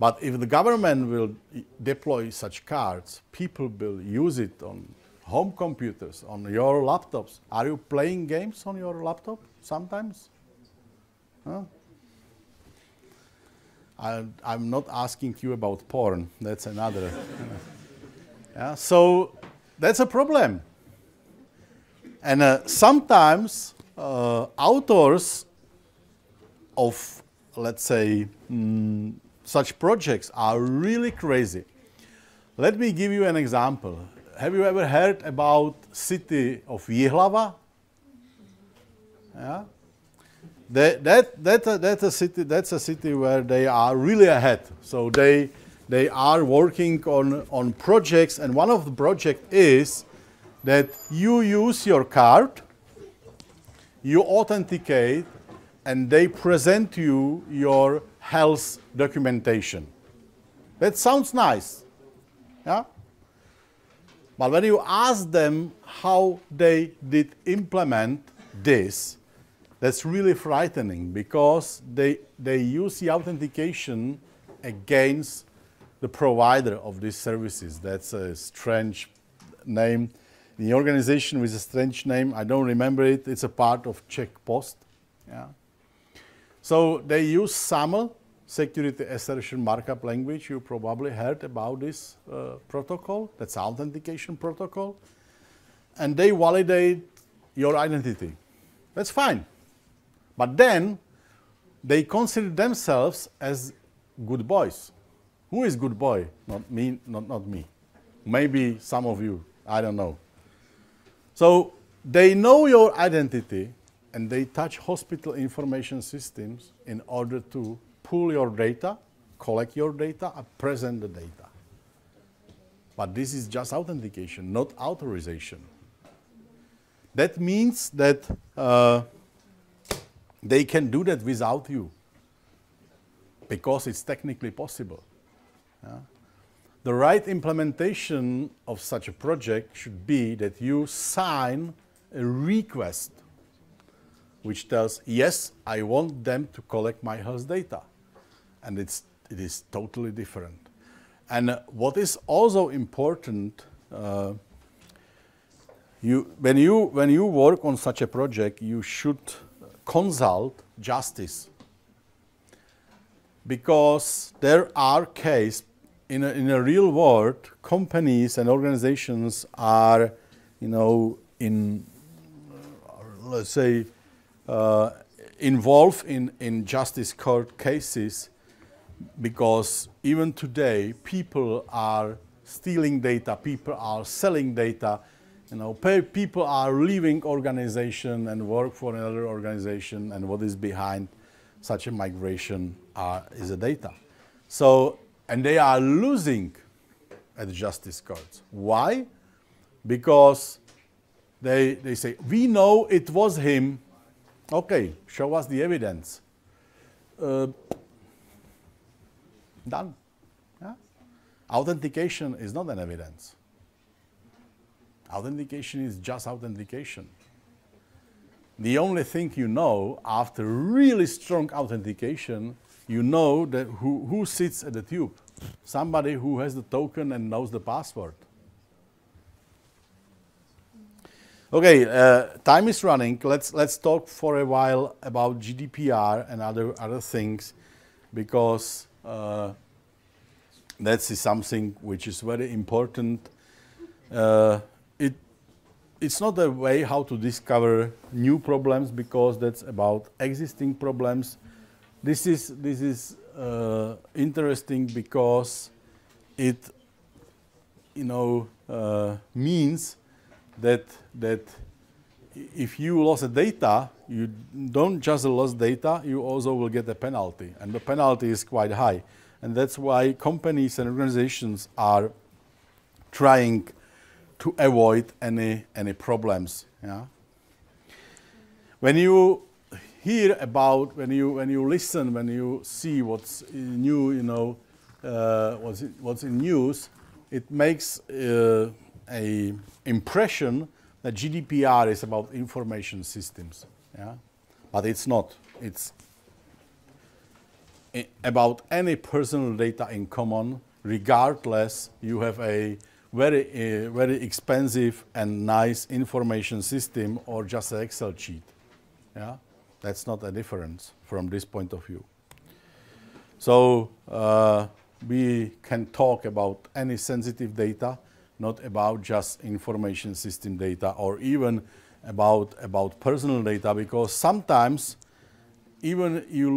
But if the government will deploy such cards, people will use it on home computers, on your laptops. Are you playing games on your laptop sometimes? Huh? I'm not asking you about porn. That's another. Yeah, so that's a problem. And sometimes authors of, let's say, such projects are really crazy. Let me give you an example. Have you ever heard about city of Jihlava? Yeah? That's a city where they are really ahead. So they are working on projects, and one of the projects is that you use your card, you authenticate, and they present you your health documentation. That sounds nice. Yeah? But when you ask them how they did implement this, that's really frightening, because they use the authentication against the provider of these services. That's a strange name. The organization with a strange name, I don't remember it. It's a part of Czech Post. Yeah. So they use SAML, Security Assertion Markup Language. You probably heard about this protocol. That's authentication protocol. And they validate your identity. That's fine. But then they consider themselves as good boys. Who is good boy? Not me, not me. Maybe some of you, I don't know. So they know your identity, and they touch hospital information systems in order to pull your data collect your data and present the data. But this is just authentication, not authorization. That means that they can do that without you, because it's technically possible. Yeah? The right implementation of such a project should be that you sign a request which tells, yes, I want them to collect my health data. And it is totally different. And what is also important, when you work on such a project, you should consult justice, because there are cases in a real world, companies and organizations are, let's say, involved in justice court cases, because even today people are stealing data, people are selling data, people are leaving organization and work for another organization, and what is behind such a migration is the data. So, and they are losing at justice courts. Why? Because they say, we know it was him. Okay, show us the evidence. Done. Yeah? Authentication is not an evidence. Authentication is just authentication. The only thing you know after really strong authentication, you know that who sits at the tube. Somebody who has the token and knows the password. Okay, time is running. Let's talk for a while about GDPR and other things, because that is something which is very important. It's not a way how to discover new problems, because that's about existing problems. This is interesting because it means that if you lost the data, you don't just lose data, you also will get a penalty, and the penalty is quite high. And that's why companies and organizations are trying to avoid any problems. Yeah? When you hear about, when you listen, when you see what's new, what's in news, it makes a impression that GDPR is about information systems. Yeah? But it's not. It's about any personal data in common, regardless you have a very expensive and nice information system or just an Excel sheet. Yeah? That's not a difference from this point of view. So we can talk about any sensitive data, not about just information system data, or even about personal data, because sometimes even you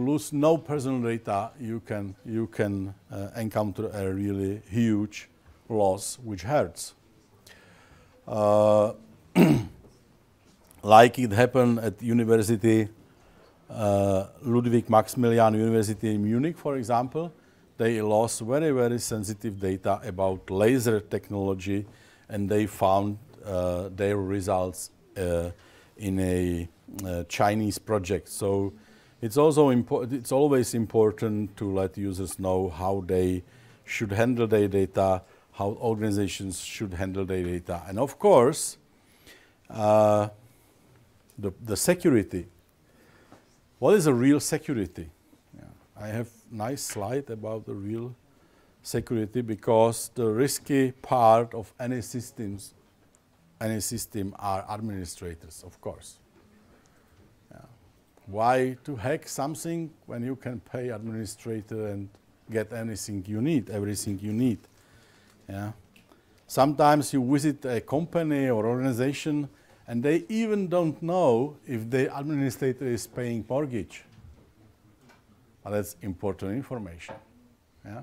lose no personal data, you can encounter a really huge loss which hurts. Like it happened at University Ludwig Maximilian University in Munich, for example. They lost very sensitive data about laser technology, and they found their results in a Chinese project. So it's also it's always important to let users know how they should handle their data, how organizations should handle their data, and of course the security. What is a real security? Yeah. I have a nice slide about the real security, because the risky part of any system are administrators, of course. Yeah. Why to hack something when you can pay administrator and get anything you need, everything you need? Yeah. Sometimes you visit a company or organization and they even don't know if the administrator is paying mortgage. But that's important information. Yeah?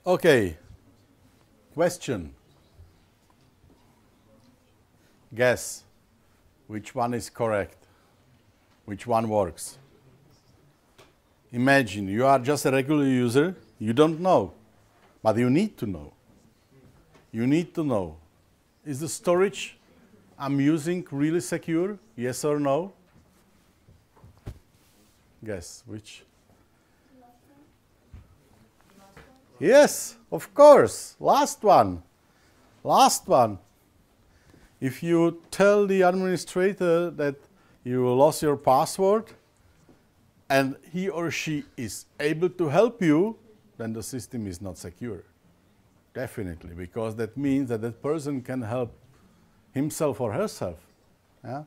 Okay, question. Guess. which one is correct, which one works. Imagine you are just a regular user, you don't know, but you need to know. You need to know, is the storage I'm using really secure, yes or no? Guess which? Yes, of course, last one. Last one. If you tell the administrator that you lost your password and he or she is able to help you, then the system is not secure. Definitely, because that means that that person can help himself or herself. Yeah?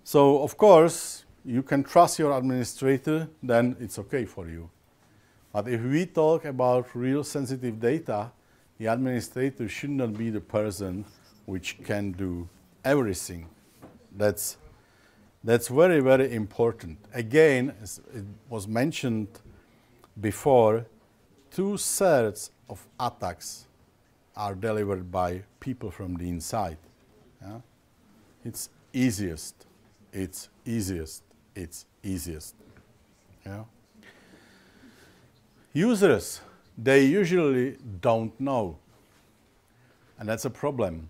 So, of course, you can trust your administrator, then it's okay for you. But if we talk about real sensitive data, the administrator should not be the person which can do everything. That's very, very important. Again, as it was mentioned before, 2/3 of attacks are delivered by people from the inside. Yeah? It's easiest. It's easiest. It's easiest. Yeah? Users, they usually don't know. And that's a problem.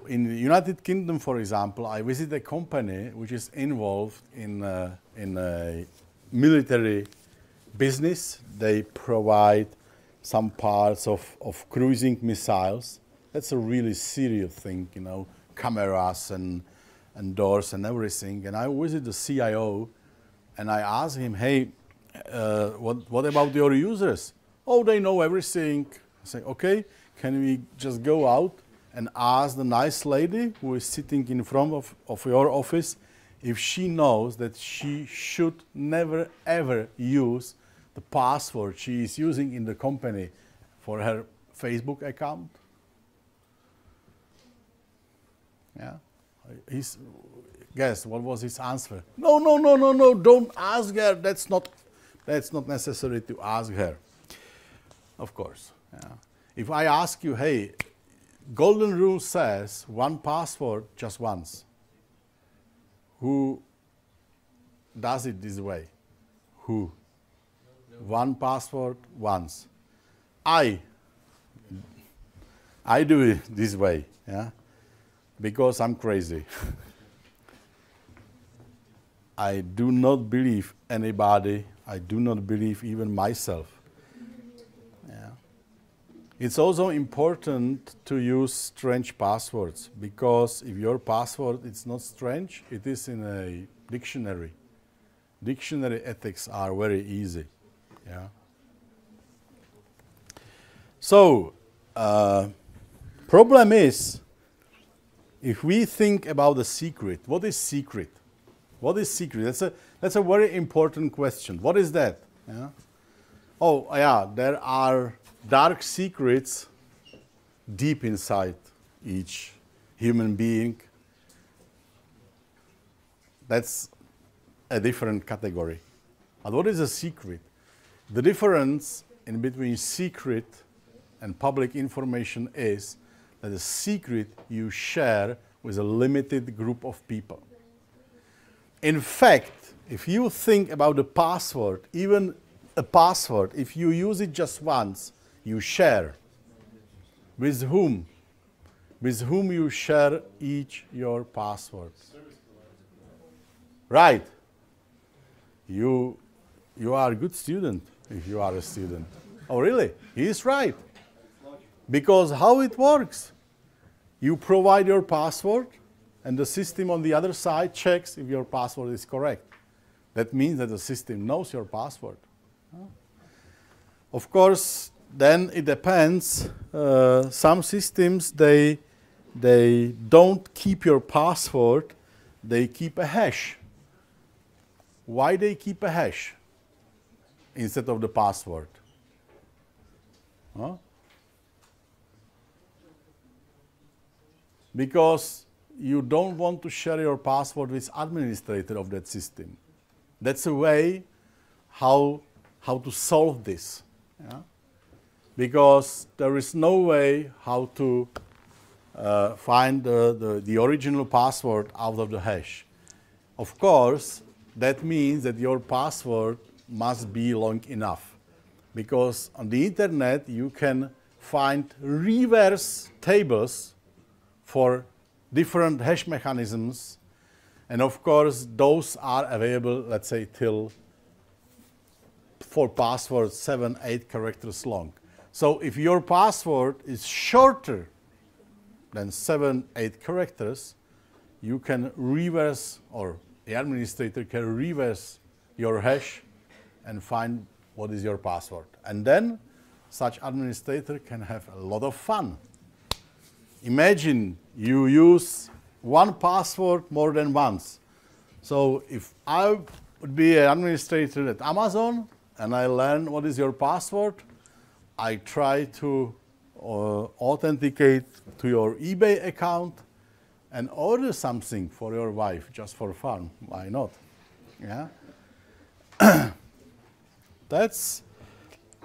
In the United Kingdom, for example, I visit a company which is involved in a military business. They provide some parts of cruising missiles. That's a really serious thing, you know, cameras and doors and everything. And I visit the CIO and I ask him, hey, what about your users? Oh, they know everything. I say, okay, can we just go out and ask the nice lady who is sitting in front of your office if she knows that she should never ever use the password she is using in the company for her Facebook account? Yeah. Guess what was his answer? No, don't ask her. That's not necessary to ask her. Of course. Yeah. If I ask you, hey, golden rule says one password just once. Who does it this way? Who? One password once. I do it this way, yeah, because I'm crazy. I do not believe anybody. I do not believe even myself. Yeah. It's also important to use strange passwords, because if your password is not strange, it is in a dictionary. Dictionary ethics are very easy. Yeah. So, problem is, if we think about the secret, what is secret? What is secret? That's a very important question. What is that? Yeah? Oh, yeah, there are dark secrets deep inside each human being. That's a different category. But what is a secret? The difference in between secret and public information is that a secret you share with a limited group of people. In fact, if you think about the password, even a password, if you use it just once, you share. With whom? With whom you share each your password? Right. You are a good student if you are a student. Oh, really? He is right. Because how it works? You provide your password, and the system on the other side checks if your password is correct. That means that the system knows your password. Of course, then it depends. Some systems, they don't keep your password, they keep a hash. Why they keep a hash instead of the password? Huh? Because you don't want to share your password with administrator of that system. That's a way how to solve this. Yeah? Because there is no way how to find the original password out of the hash. Of course, that means that your password must be long enough, because on the internet you can find reverse tables for different hash mechanisms, and of course those are available, let's say, till for passwords 7-8 characters long. So if your password is shorter than 7-8 characters, you can reverse, or the administrator can reverse your hash and find what is your password. And then such administrator can have a lot of fun. Imagine you use one password more than once. So if I would be an administrator at Amazon and I learn what is your password, I try to authenticate to your eBay account and order something for your wife just for fun. Why not? Yeah.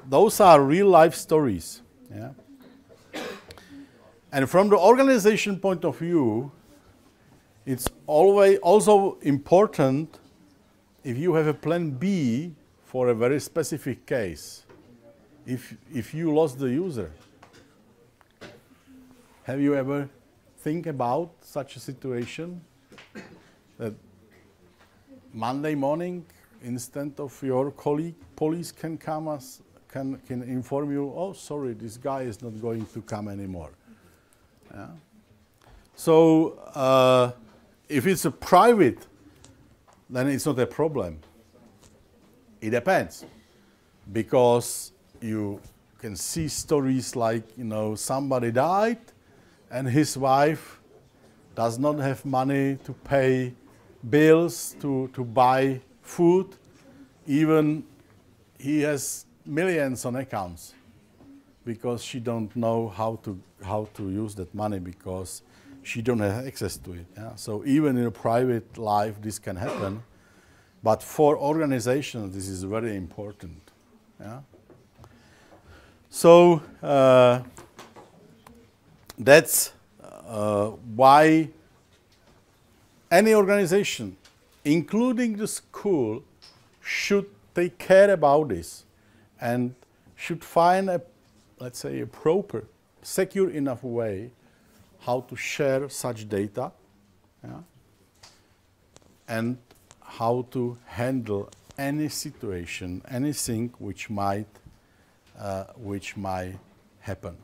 Those are real life stories. Yeah. And from the organization point of view, it's always also important if you have a plan B for a very specific case. If you lost the user, have you ever think about such a situation that Monday morning, instead of your colleague, police can come can inform you, oh, sorry, this guy is not going to come anymore. Yeah. So if it's a private, then it's not a problem. It depends, because you can see stories like, somebody died and his wife does not have money to pay bills, to buy food. Even he has millions on accounts because she don't know how to use that money, because she don't have access to it. Yeah? So even in a private life, this can happen. But for organizations, this is very important. Yeah? So that's why any organization, including the school, should take care about this and should find let's say, a proper, secure enough way how to share such data, yeah, and how to handle any situation, anything which might happen.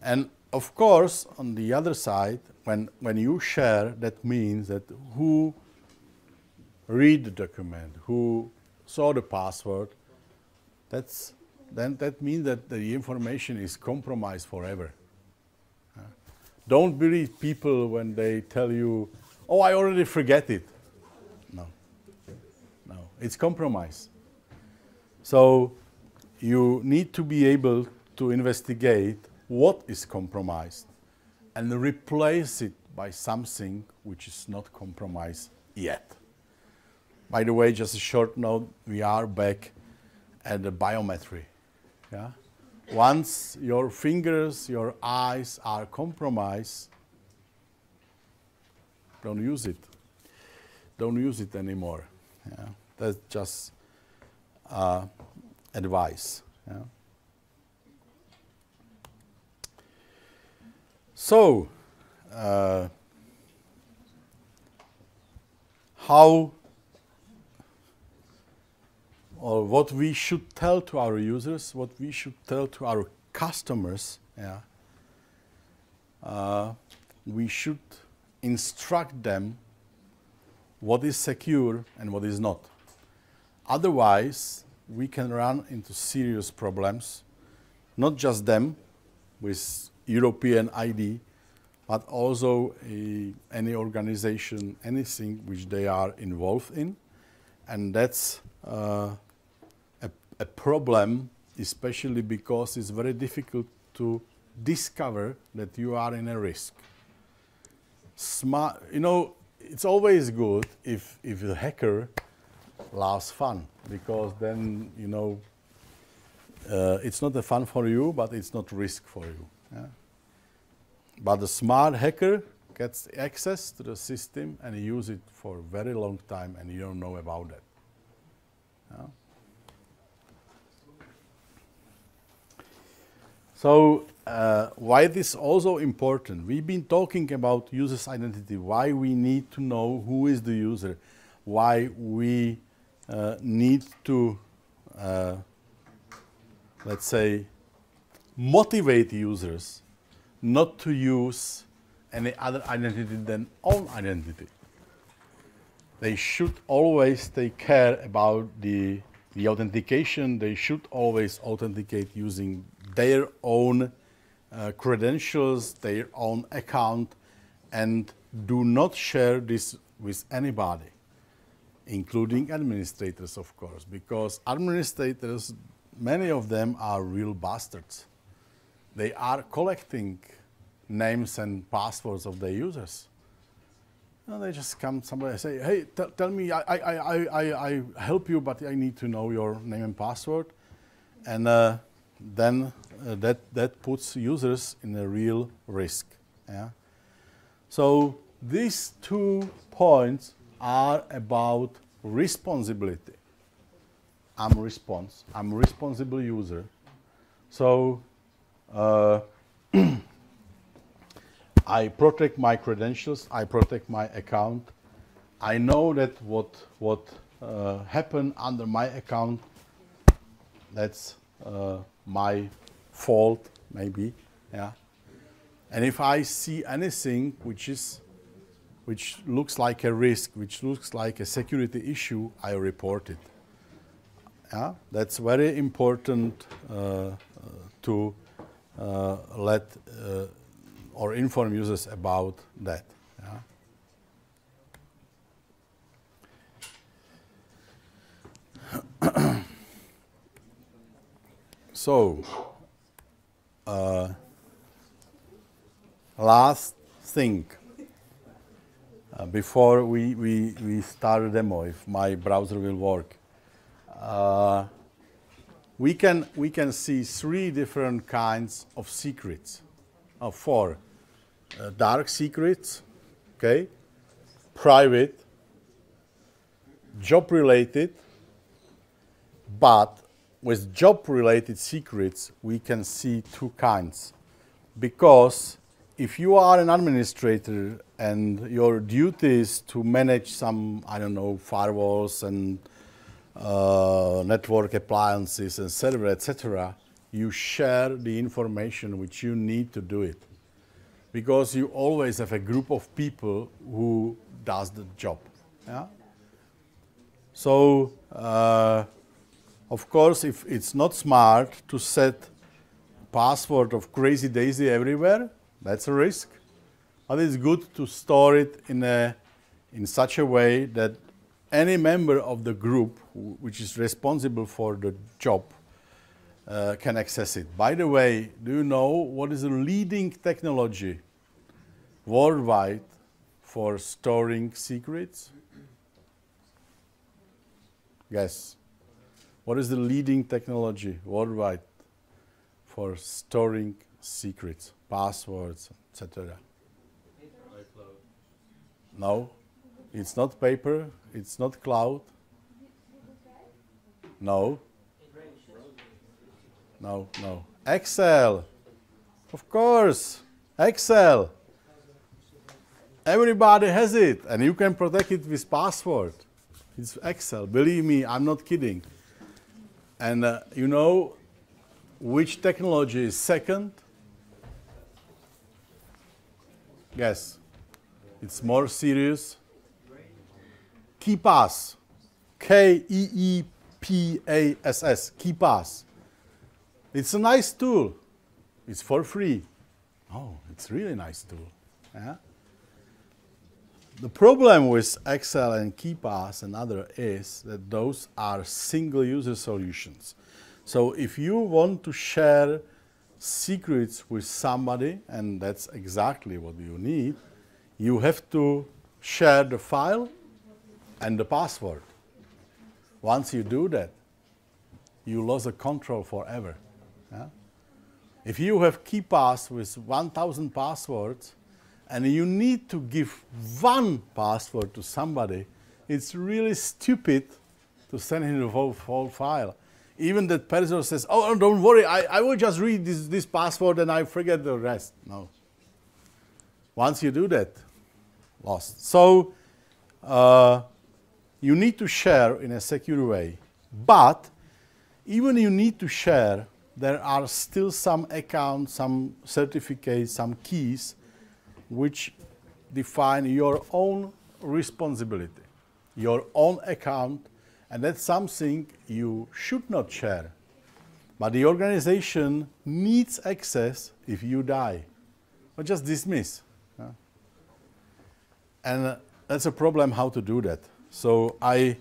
And of course, on the other side, when you share, that means that who read the document, who saw the password, then that means that the information is compromised forever. Don't believe people when they tell you, oh, I already forget it. No, it's compromise. So you need to be able to investigate what is compromised and replace it by something which is not compromised yet. By the way, just a short note, we are back at the biometry. Yeah? Once your fingers, your eyes are compromised, don't use it. Don't use it anymore. Yeah? That's just advice. Yeah? So, how or what we should tell to our users, what we should tell to our customers, yeah, we should instruct them what is secure and what is not. Otherwise, we can run into serious problems, not just them with European ID, but also any organization, anything which they are involved in. And that's a problem, especially because it's very difficult to discover that you are in a risk. It's always good if the hacker loves fun, because then, it's not a fun for you, but it's not risk for you. Yeah? but the smart hacker gets access to the system and use it for a very long time, and you don't know about that. Yeah? So why this also important? We've been talking about user's identity, why we need to know who is the user, why we need to, let's say, motivate users not to use any other identity than own identity. They should always take care about the authentication. They should always authenticate using their own credentials, their own account, and do not share this with anybody, including administrators, of course, because administrators, many of them are real bastards. They are collecting names and passwords of their users. And they just come, somebody say, hey, tell me, I help you, but I need to know your name and password. And then that puts users in a real risk. Yeah? So these 2 points are about responsibility. I'm responsible user. So I protect my credentials, I protect my account. I know that what happened under my account, that's my fault, maybe. Yeah. And if I see anything which looks like a risk, which looks like a security issue, I report it. Yeah? That's very important to let or inform users about that. Yeah? So, last thing before we start a demo, if my browser will work. We can see 3 different kinds of secrets. 4 dark secrets, okay, private, job-related, but with job-related secrets we can see 2 kinds. Because if you are an administrator and your duty is to manage some, I don't know, firewalls and network appliances and server, etc., you share the information which you need to do it. Because you always have a group of people who does the job. Yeah? So, of course, if it's not smart to set password of crazy daisy everywhere, that's a risk. But it's good to store it in such a way that any member of the group which is responsible for the job can access it. By the way, do you know what is the leading technology worldwide for storing secrets? Guess. What is the leading technology worldwide for storing secrets, passwords, etc.? No, it's not paper, it's not cloud. No. No. Excel. Of course, Excel. Everybody has it, and you can protect it with password. It's Excel. Believe me, I'm not kidding. And you know which technology is second? Guess. It's more serious. KeePass. K-E-E-P-A-S-S. KeePass. It's a nice tool. It's for free. Oh, it's really nice tool. Yeah? The problem with Excel and KeePass and other is that those are single-user solutions. So if you want to share secrets with somebody, and that's exactly what you need, you have to share the file and the password. Once you do that, you lose the control forever. Yeah? If you have KeyPass with 1,000 passwords and you need to give one password to somebody, it's really stupid to send him the whole file. Even that person says, oh, don't worry, I will just read this password and I forget the rest. No. Once you do that, lost. So you need to share in a secure way. But even you need to share, there are still some accounts, some certificates, some keys which define your own responsibility, your own account, and that's something you should not share. But the organization needs access if you die, or just dismiss. And that's a problem how to do that. So I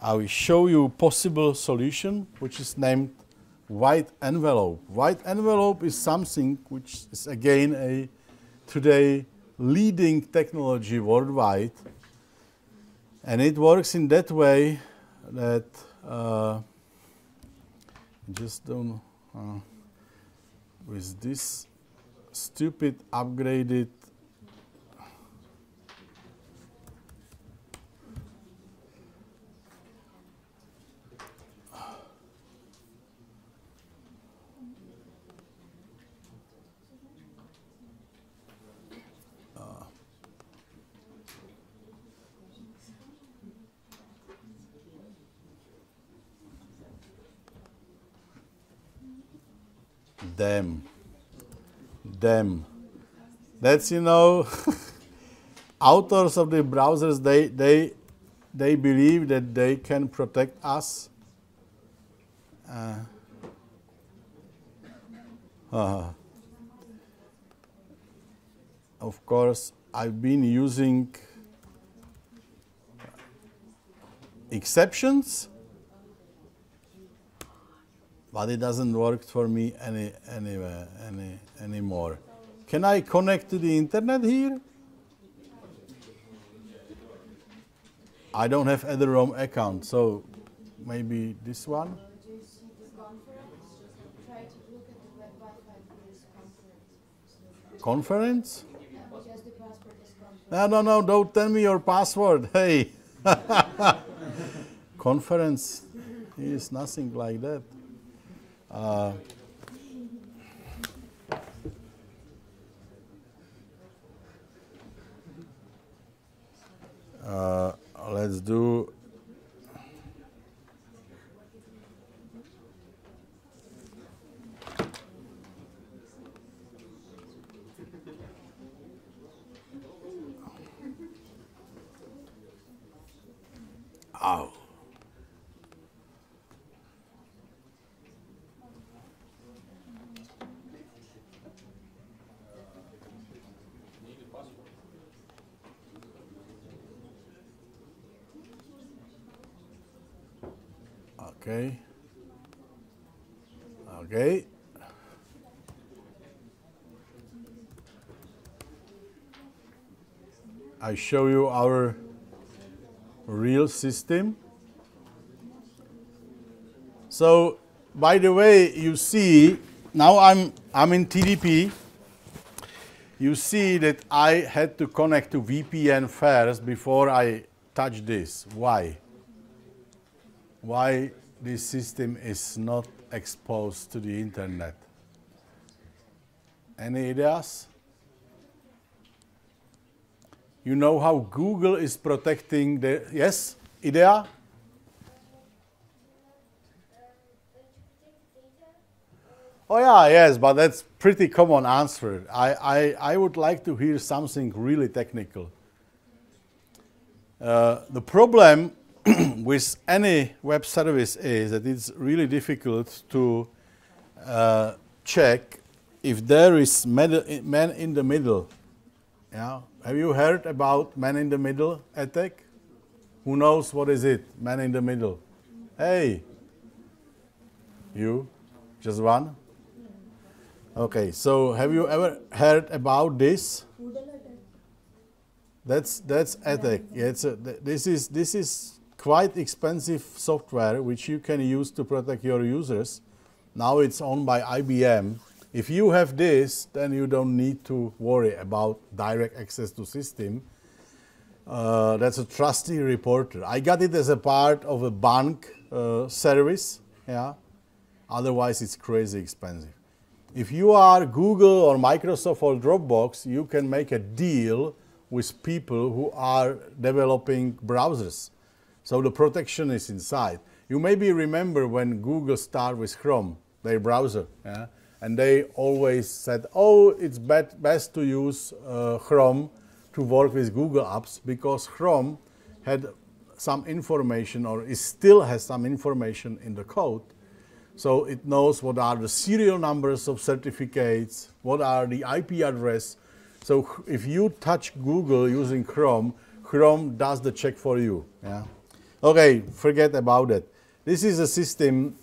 will show you possible solution, which is named white envelope. White envelope is something which is again a today leading technology worldwide, and it works in that way that just don't with this stupid upgraded them. That's, you know, authors of the browsers, they believe that they can protect us. Of course, I've been using exceptions, but it doesn't work for me anymore. Can I connect to the internet here? I don't have Ederom account, so maybe this one. Conference? No, don't tell me your password. Hey. Conference is nothing like that. Let's do ow. Okay. I show you our real system. So, by the way, you see, now I'm in TDP. You see that I had to connect to VPN first before I touch this. Why? Why this system is not exposed to the internet? Any ideas? You know how Google is protecting the... Yes, idea? Oh yeah, yes, but that's pretty common answer. I would like to hear something really technical. The problem with any web service is that it's really difficult to check if there is man in the middle. Yeah. Have you heard about man in the middle attack? Who knows what is it? Man in the middle. Hey. You? Just one? Okay, so have you ever heard about this? That's attack. Yeah, this is quite expensive software which you can use to protect your users. Now it's owned by IBM, If you have this, then you don't need to worry about direct access to system. That's a trusty reporter. I got it as a part of a bank service. Yeah. Otherwise, it's crazy expensive. If you are Google or Microsoft or Dropbox, you can make a deal with people who are developing browsers. So the protection is inside. You maybe remember when Google started with Chrome, their browser, yeah? And they always said, oh, it's best to use Chrome to work with Google apps because Chrome had some information, or it still has some information in the code. So it knows what are the serial numbers of certificates, what are the IP address. So if you touch Google using Chrome, Chrome does the check for you. Yeah. Okay, forget about it. This is a system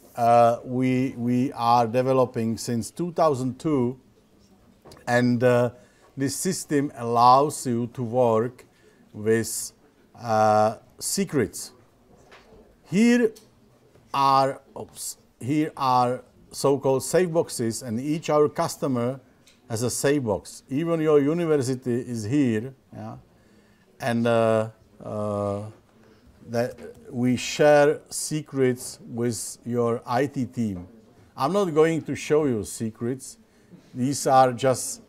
we are developing since 2002, and this system allows you to work with secrets. Here are so-called safe boxes, and each our customer has a safe box. Even your university is here, yeah? And that we share secrets with your IT team. I'm not going to show you secrets. These are just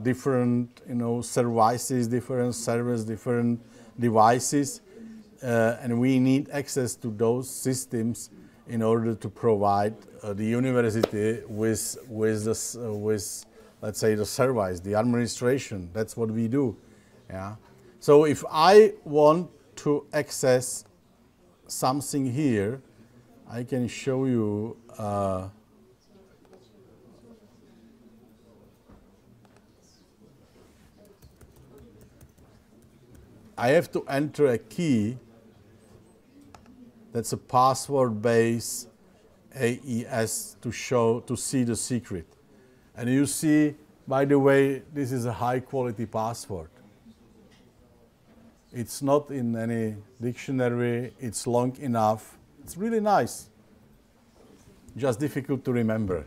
different, services, different servers, different devices. And we need access to those systems in order to provide the university with let's say, the service, the administration. That's what we do. Yeah. So if I want to access something here, I can show you. I have to enter a key. That's a password-based AES to see the secret. And you see, by the way, this is a high-quality password. It's not in any dictionary. It's long enough. It's really nice. Just difficult to remember.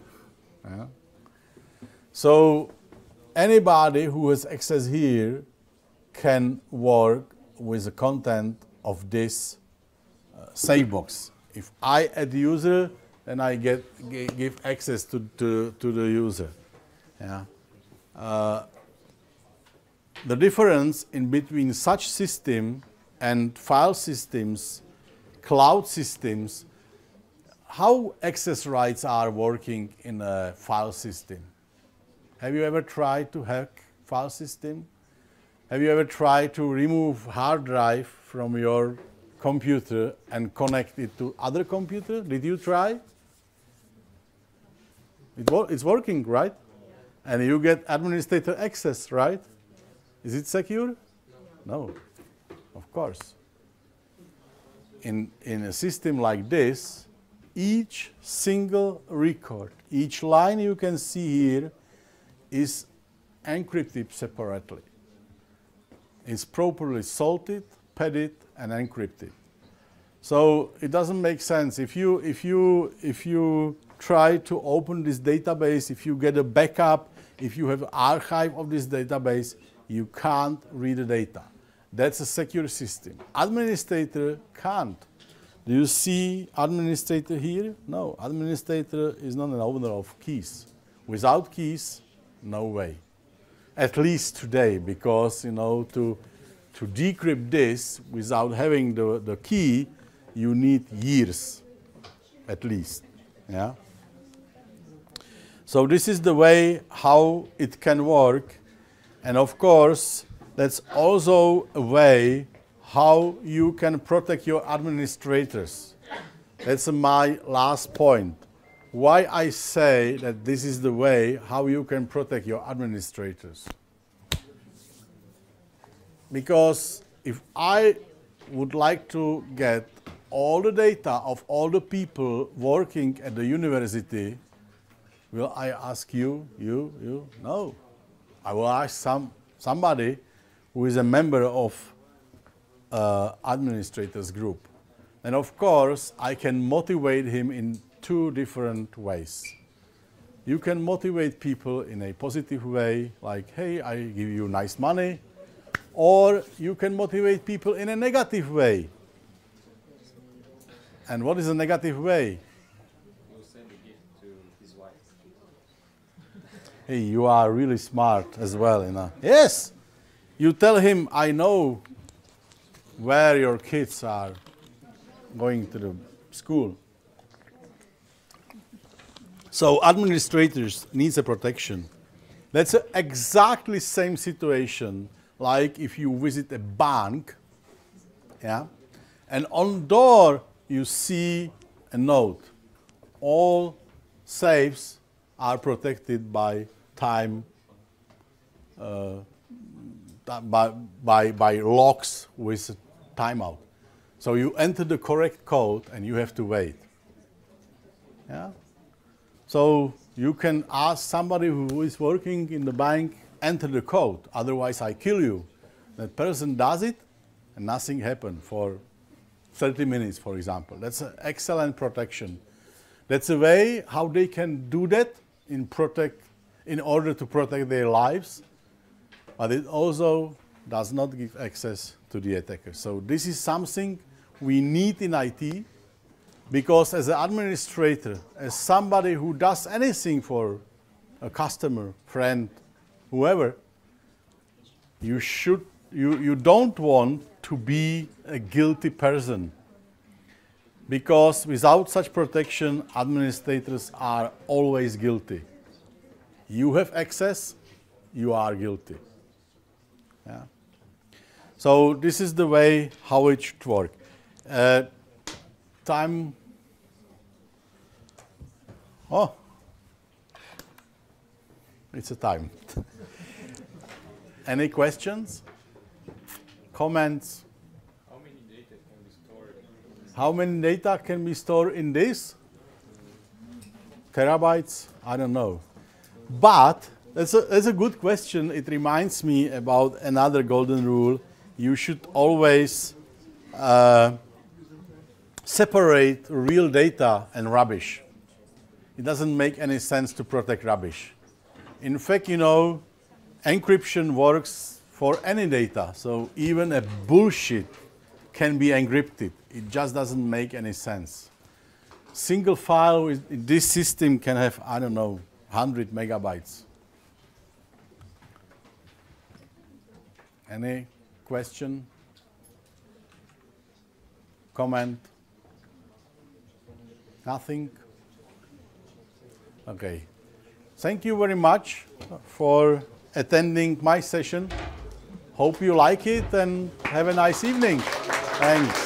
Yeah? So anybody who has access here can work with the content of this safe box. If I add user, then I give access to the user. Yeah. The difference in between such system and file systems, cloud systems, how access rights are working in a file system. Have you ever tried to hack file system? Have you ever tried to remove hard drive from your computer and connect it to other computer? Did you try? It's working, right? And you get administrator access, right? Is it secure? No, of course. In a system like this, each single record, each line you can see here is encrypted separately. It's properly salted, padded, and encrypted. So it doesn't make sense. If you try to open this database, if you get a backup, if you have an archive of this database, you can't read the data. That's a secure system. Administrator can't. Do you see administrator here? No, administrator is not an owner of keys. Without keys, no way. At least today, because to decrypt this without having the key, you need years, at least. Yeah. So this is the way how it can work, and of course, that's also a way how you can protect your administrators. That's my last point. Why I say that this is the way how you can protect your administrators. Because if I would like to get all the data of all the people working at the university, will I ask you? No. I will ask somebody who is a member of administrators group. And of course, I can motivate him in two different ways. You can motivate people in a positive way, like, hey, I give you nice money. Or you can motivate people in a negative way. And what is a negative way? You'll send a gift to his wife. Hey, you are really smart as well, you know. Yes! You tell him, I know where your kids are going to the school. So administrators needs a protection. That's exactly same situation like if you visit a bank, yeah, and on door you see a note. All safes are protected by time, by locks with timeout. So you enter the correct code and you have to wait. Yeah. So you can ask somebody who is working in the bank, enter the code, otherwise I kill you. That person does it and nothing happened for 30 minutes, for example. That's an excellent protection. That's a way how they can do that in order to protect their lives, but it also does not give access to the attacker. So this is something we need in IT, because as an administrator, as somebody who does anything for a customer, friend, whoever, you don't want to be a guilty person. Because without such protection, administrators are always guilty. You have access, you are guilty. Yeah. So this is the way how it should work. Time. Oh, it's a time. Any questions? Comments? How many data can be stored in this? How many data can be stored in this? Terabytes? I don't know. But that's a good question. It reminds me about another golden rule. You should always separate real data and rubbish. It doesn't make any sense to protect rubbish. In fact, you know, encryption works for any data. So even a bullshit can be encrypted. It just doesn't make any sense. Single file with this system can have, I don't know, 100 megabytes. Any question? Comment? Nothing? Okay. Thank you very much for attending my session. Hope you like it and have a nice evening. Thanks.